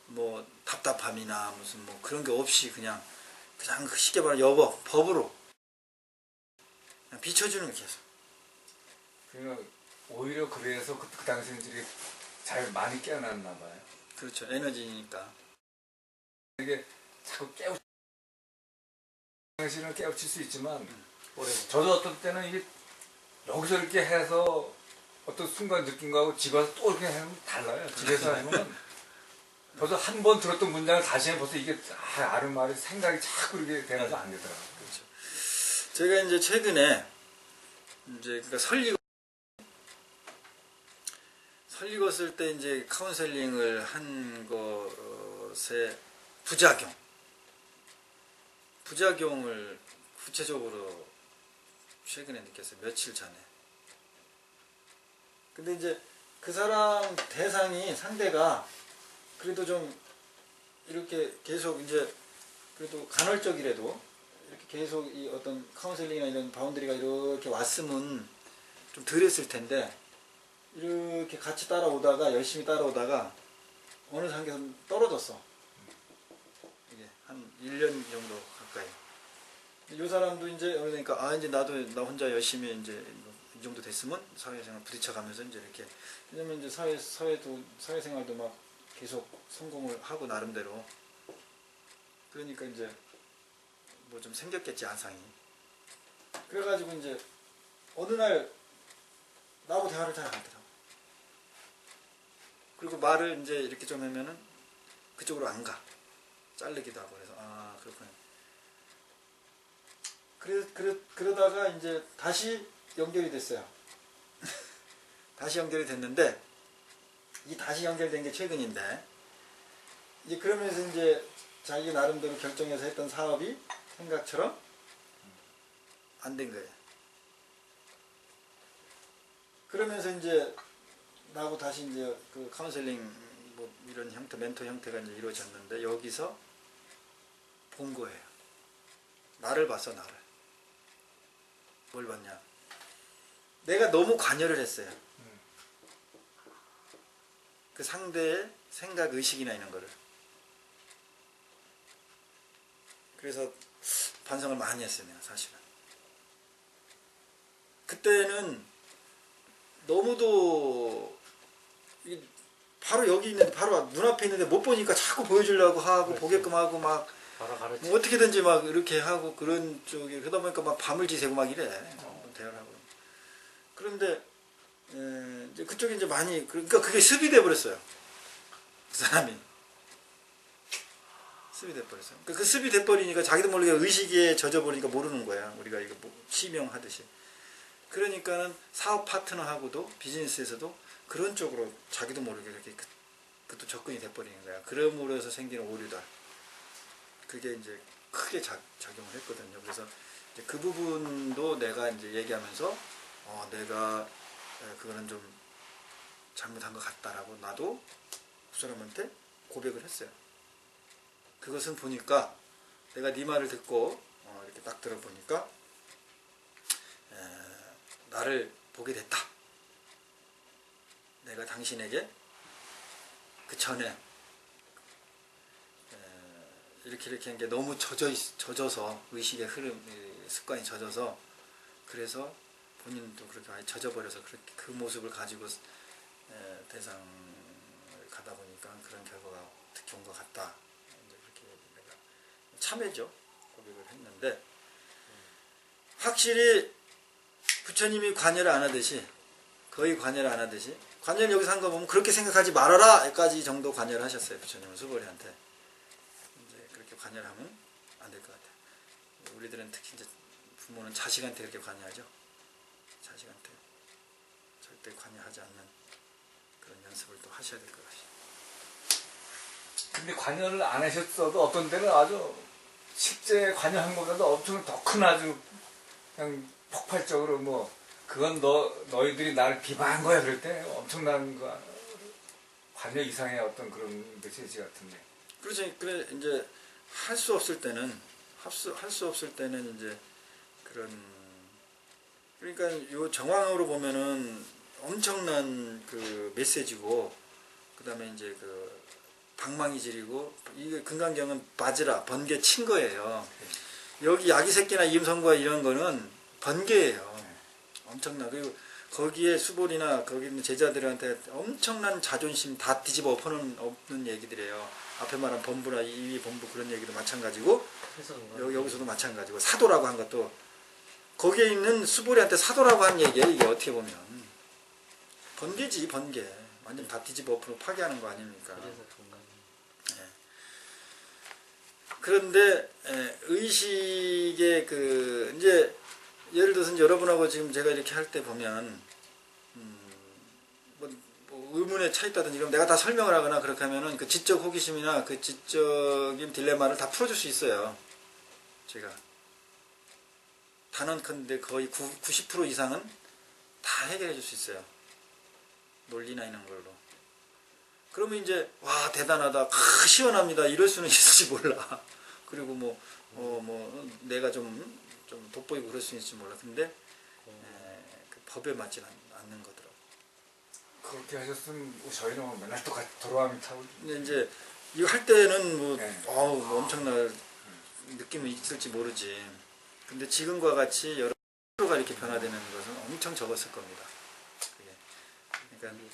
뭐 답답함이나 무슨 뭐 그런 게 없이 그냥 쉽게 말하면 법으로 그냥 비춰주는 계속. 그러니까 오히려 그래서 그 당시에 이제 잘 많이 깨어났나 봐요. 그렇죠. 에너지니까. 이게 자꾸 당신을 깨우칠 수 있지만 저도 어떤 때는 이게 여기서 이렇게 해서 어떤 순간 느낀 거하고 집에 와서 또 이렇게 하면 달라요. 집에서 하면 벌써 한 번 들었던 문장을 다시 하면 벌써 이게 아른말이 생각이 자꾸 이렇게 돼가지고 안 되더라고요. 그렇죠. 제가 이제 최근에 이제 그러니까 설리고 때 이제 카운셀링을 한 것의 부작용을 구체적으로 최근에 느꼈어요. 며칠 전에. 근데 이제 그 사람 상대가 그래도 좀 이렇게 계속 이제 그래도 간헐적이라도 이렇게 계속 이 어떤 카운셀링이나 이런 바운더리가 이렇게 왔으면 좀 덜 했을 텐데 이렇게 같이 열심히 따라오다가 어느 단계에서 떨어졌어. 이게 한 1년 정도 가까이. 이 사람도 이제 그러니까 이제 나 혼자 열심히 이제 이 정도 됐으면 사회생활 부딪혀가면서 이제 이렇게 왜냐면 이제 사회생활도 막 계속 성공을 하고 나름대로 그러니까 이제 뭐 좀 생겼겠지 아상이. 그래가지고 이제 어느 날 나하고 대화를 잘 안 하더라고. 그리고 말을 이제 이렇게 좀 하면은 그쪽으로 안 가. 자르기도 하고 그래서 그렇구나. 그러다가 이제 다시 연결이 됐어요. 다시 연결이 됐는데 이 다시 연결된 게 최근인데 이제 그러면서 이제 자기 나름대로 결정해서 했던 사업이 생각처럼 안 된 거예요. 그러면서 이제 나하고 다시 이제 그 카운셀링 뭐 이런 형태 멘토 형태가 이제 이루어졌는데 여기서 본 거예요. 나를 봤어. 뭘 봤냐? 내가 너무 관여를 했어요. 그 상대의 생각, 의식이나 이런 거를. 그래서 반성을 많이 했어요, 내가 사실은. 그때는 너무도 바로 여기 있는데 바로 눈앞에 있는데 못 보니까 자꾸 보여주려고 하고 보게끔 하고 막 뭐 어떻게든지 막 이렇게 하고 그런 쪽이 그러다 보니까 막 밤을 지새고 막 이래. 대화를 하고. 그런데 이제 그쪽이 이제 많이 그러니까 그게 습이 돼 버렸어요. 그 사람이 습이 돼 버렸어요. 그 습이 돼 버리니까 자기도 모르게 의식에 젖어 버리니까 모르는 거야. 우리가 이거 뭐 치명하듯이. 그러니까는 사업 파트너하고도 비즈니스에서도 그런 쪽으로 자기도 모르게 이렇게 그것도 접근이 돼버리는 거야. 그럼으로 해서 생기는 오류다. 그게 이제 크게 작용을 했거든요. 그래서 이제 그 부분도 내가 이제 얘기하면서 내가 그거는 좀 잘못한 것 같다라고 나도 그 사람한테 고백을 했어요. 그것은 보니까 내가 네 말을 듣고 이렇게 딱 들어보니까 나를 보게 됐다. 내가 당신에게 그 전에 이렇게 한 게 너무 젖어서 의식의 흐름, 습관이 젖어서 그래서 본인도 그렇게 많이 젖어버려서 그렇게 그 모습을 가지고 대상을 가다 보니까 그런 결과가 특히 온 것 같다. 이제 그렇게 내가 참회죠. 고백을 했는데 확실히 부처님이 관여를 안 하듯이 거의 관여를 안 하듯이 관여를 여기서 한 거 보면 그렇게 생각하지 말아라 까지 정도 관여를 하셨어요. 부처님은 수보리한테. 이제 그렇게 관여를 하면 안 될 것 같아요. 우리들은 특히 이제 부모는 자식한테 그렇게 관여하죠. 자식한테 절대 관여하지 않는 그런 연습을 또 하셔야 될 것 같아요. 근데 관여를 안 하셨어도 어떤 때는 아주 실제 관여한 것보다도 엄청 더 큰 아주 그냥 폭발적으로 뭐 그건 너희들이 나를 비방한 거야 그럴 때 엄청난 거 관여 이상의 어떤 그런 메시지 같은데. 그렇죠. 그래 이제 할 수 없을 때는 할 수 없을 때는 이제 그런 그러니까 요 정황으로 보면은 엄청난 그 메시지고 그다음에 이제 그 방망이 지리고 이게 금강경은 바지라 번개 친 거예요. 여기 아기 새끼나 임성과 이런 거는 번개예요. 엄청나. 그리고 거기에 수보리나 거기 있는 제자들한테 엄청난 자존심 다 뒤집어 엎는 얘기들이에요. 앞에 말한 범부나 이위 범부 그런 얘기도 마찬가지고 여기서도 마찬가지고 사도라고 한 것도 거기에 있는 수보리한테 사도라고 한 얘기예요. 이게 어떻게 보면 번개지 번개. 완전 다 뒤집어 엎고 파괴하는 거 아닙니까? 그런데 의식의 그 이제 예를 들어서 여러분하고 지금 제가 이렇게 할 때 보면 뭐 의문에 차 있다든지 이러면 내가 다 설명을 하거나 그렇게 하면은 그 지적 호기심이나 그 지적인 딜레마를 다 풀어줄 수 있어요. 제가 단언컨대 거의 90% 이상은 다 해결해 줄 수 있어요. 논리나 이런 걸로. 그러면 이제 와 대단하다, 시원합니다 이럴 수는 있을지 몰라. 그리고 뭐 내가 좀 돋보이고 그럴 수 있을지 몰라. 근데 그 법에 맞지 않는 거더라고. 그렇게 하셨으면 저희는 뭐 맨날 똑같이 도로아미 타고. 근데 이제 이거 할 때는 뭐 네. 뭐 엄청난 느낌이 있을지 모르지. 근데 지금과 같이 여러 프로가 이렇게 변화되는 것은 엄청 적었을 겁니다. 그게. 그러니까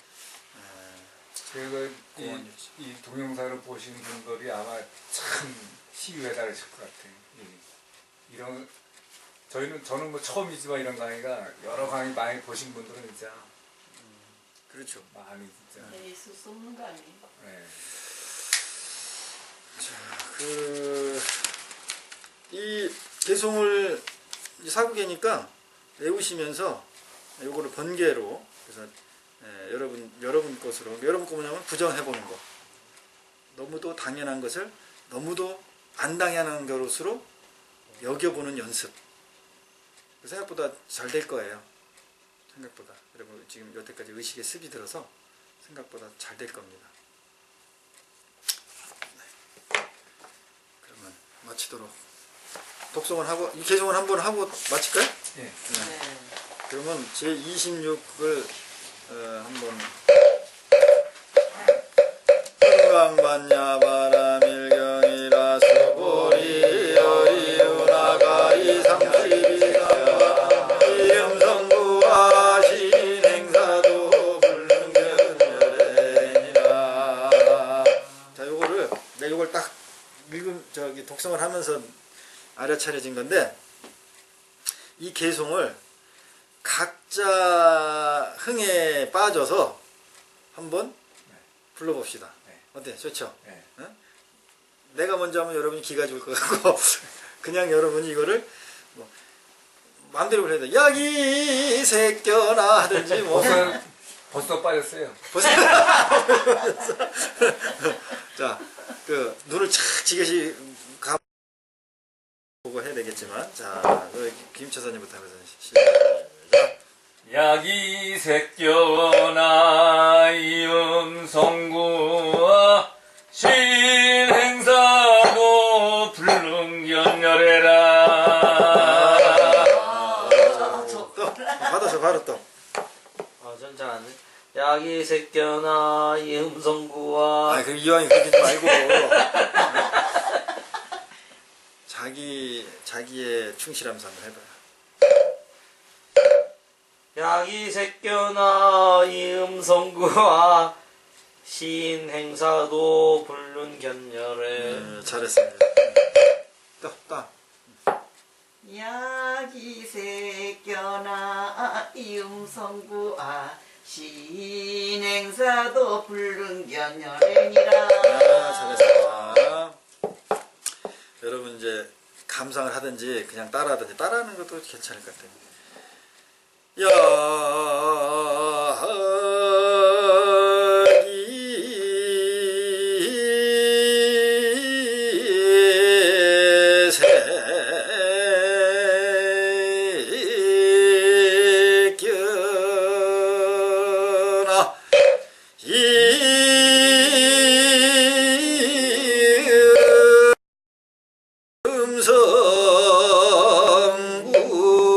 제가 이 동영상을 보신 분들이 아마 참 시유에 다르실 것 같아요. 이런 저는 뭐 처음이지만 이런 강의가 여러 강의 많이 보신 분들은 진짜 그렇죠. 마음이 진짜. 있을 수 없는 거 아니에요? 네. 자, 이 개송을 사구개니까 외우시면서 요거를 번개로 그래서 여러분 것으로 여러분 거 뭐냐면 부정해보는 거. 너무도 당연한 것을 너무도 안 당연한 것으로 여겨보는 연습. 생각보다 잘 될 거예요. 생각보다. 여러분 지금 여태까지 의식의 습이 들어서 생각보다 잘 될 겁니다. 네. 그러면 마치도록. 독송을 하고 이 개송을 한번 하고 마칠까요? 네. 네. 그러면 제 26을 한번 흥광반야 바라밀경이라 수보리 여리우나가 이삼십이가 이음성구와 신행사도 불능견열애니라. 자, 요거를 내가 요걸 딱 독성을 하면서 알아차려진 건데 이 개송을 각자 흥에 빠져서 한번 불러봅시다. 네. 어때? 좋죠? 네. 응? 내가 먼저 하면 여러분이 기가 죽을 것 같고 그냥 여러분이 이거를 마음대로 그래야 돼. 야기 새끼나 하든지 뭐. 벌써 빠졌어요. 벌써. 자, 그 눈을 착 지그시 가 보고 해야 되겠지만, 자, 김처사님부터 해보세요. 시작. 약이 새껴나 이음성구와 신행사도 불능견열해라. 또 받아서 바로 또. 전 잘 안 돼. 약이 새껴나 이음성구와 아, 그 이왕이 그렇게 하지 말고 자기의 충실함서 한번 해봐요. 약이 새껴나 이음성구와 신행사도 불능견열해. 잘했습니다. 또. 약이 새겨나 이음성구아 신행사도 불능견열애니라. 잘했습니다. 여러분 이제 감상을 하든지 그냥 따라하든지 따라하는 것도 괜찮을 것 같아요.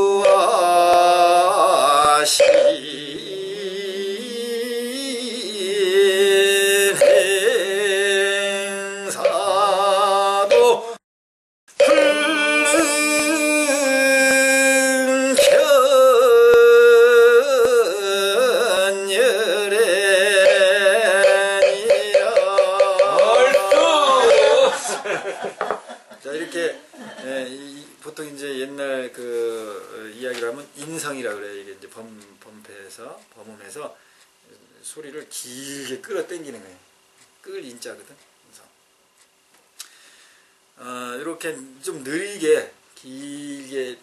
음성구와 신행사도 자, 이렇게 보통 이제 옛날 그 이야기를 하면 인성이라 그래요. 이게 이제 범음에서 소리를 길게 끌어 당기는 거예요. 끌 인자거든. 그래서 이렇게 좀 느리게 길게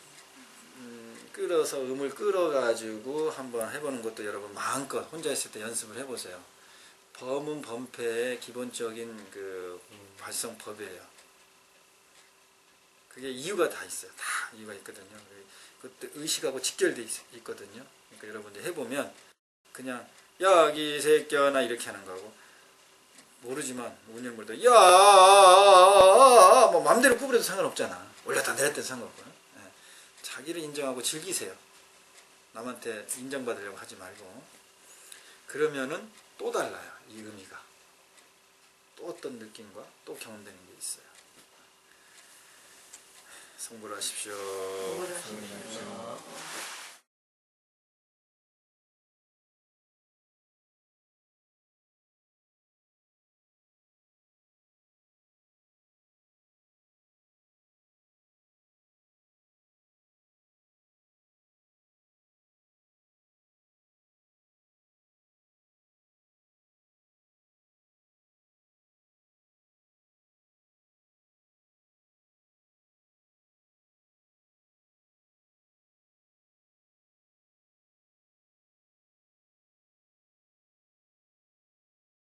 끌어서 음을 끌어가지고 한번 해보는 것도 여러분 마음껏 혼자 있을 때 연습을 해보세요. 범음 범패의 기본적인 그 발성법이에요. 그게 이유가 다 있어요. 다 이유가 있거든요. 그것도 의식하고 직결돼 있거든요. 그러니까 여러분들 해보면 그냥 야기 새끼나 이렇게 하는 거고 모르지만 운영물도 야뭐 맘대로 구부려도 상관없잖아. 올렸다 내렸다 상관없고요. 자기를 인정하고 즐기세요. 남한테 인정받으려고 하지 말고. 그러면은 또 달라요. 이 의미가. 또 어떤 느낌과 또 경험되는 게 있어요. 성불하십시오. 뭐라 하십시오.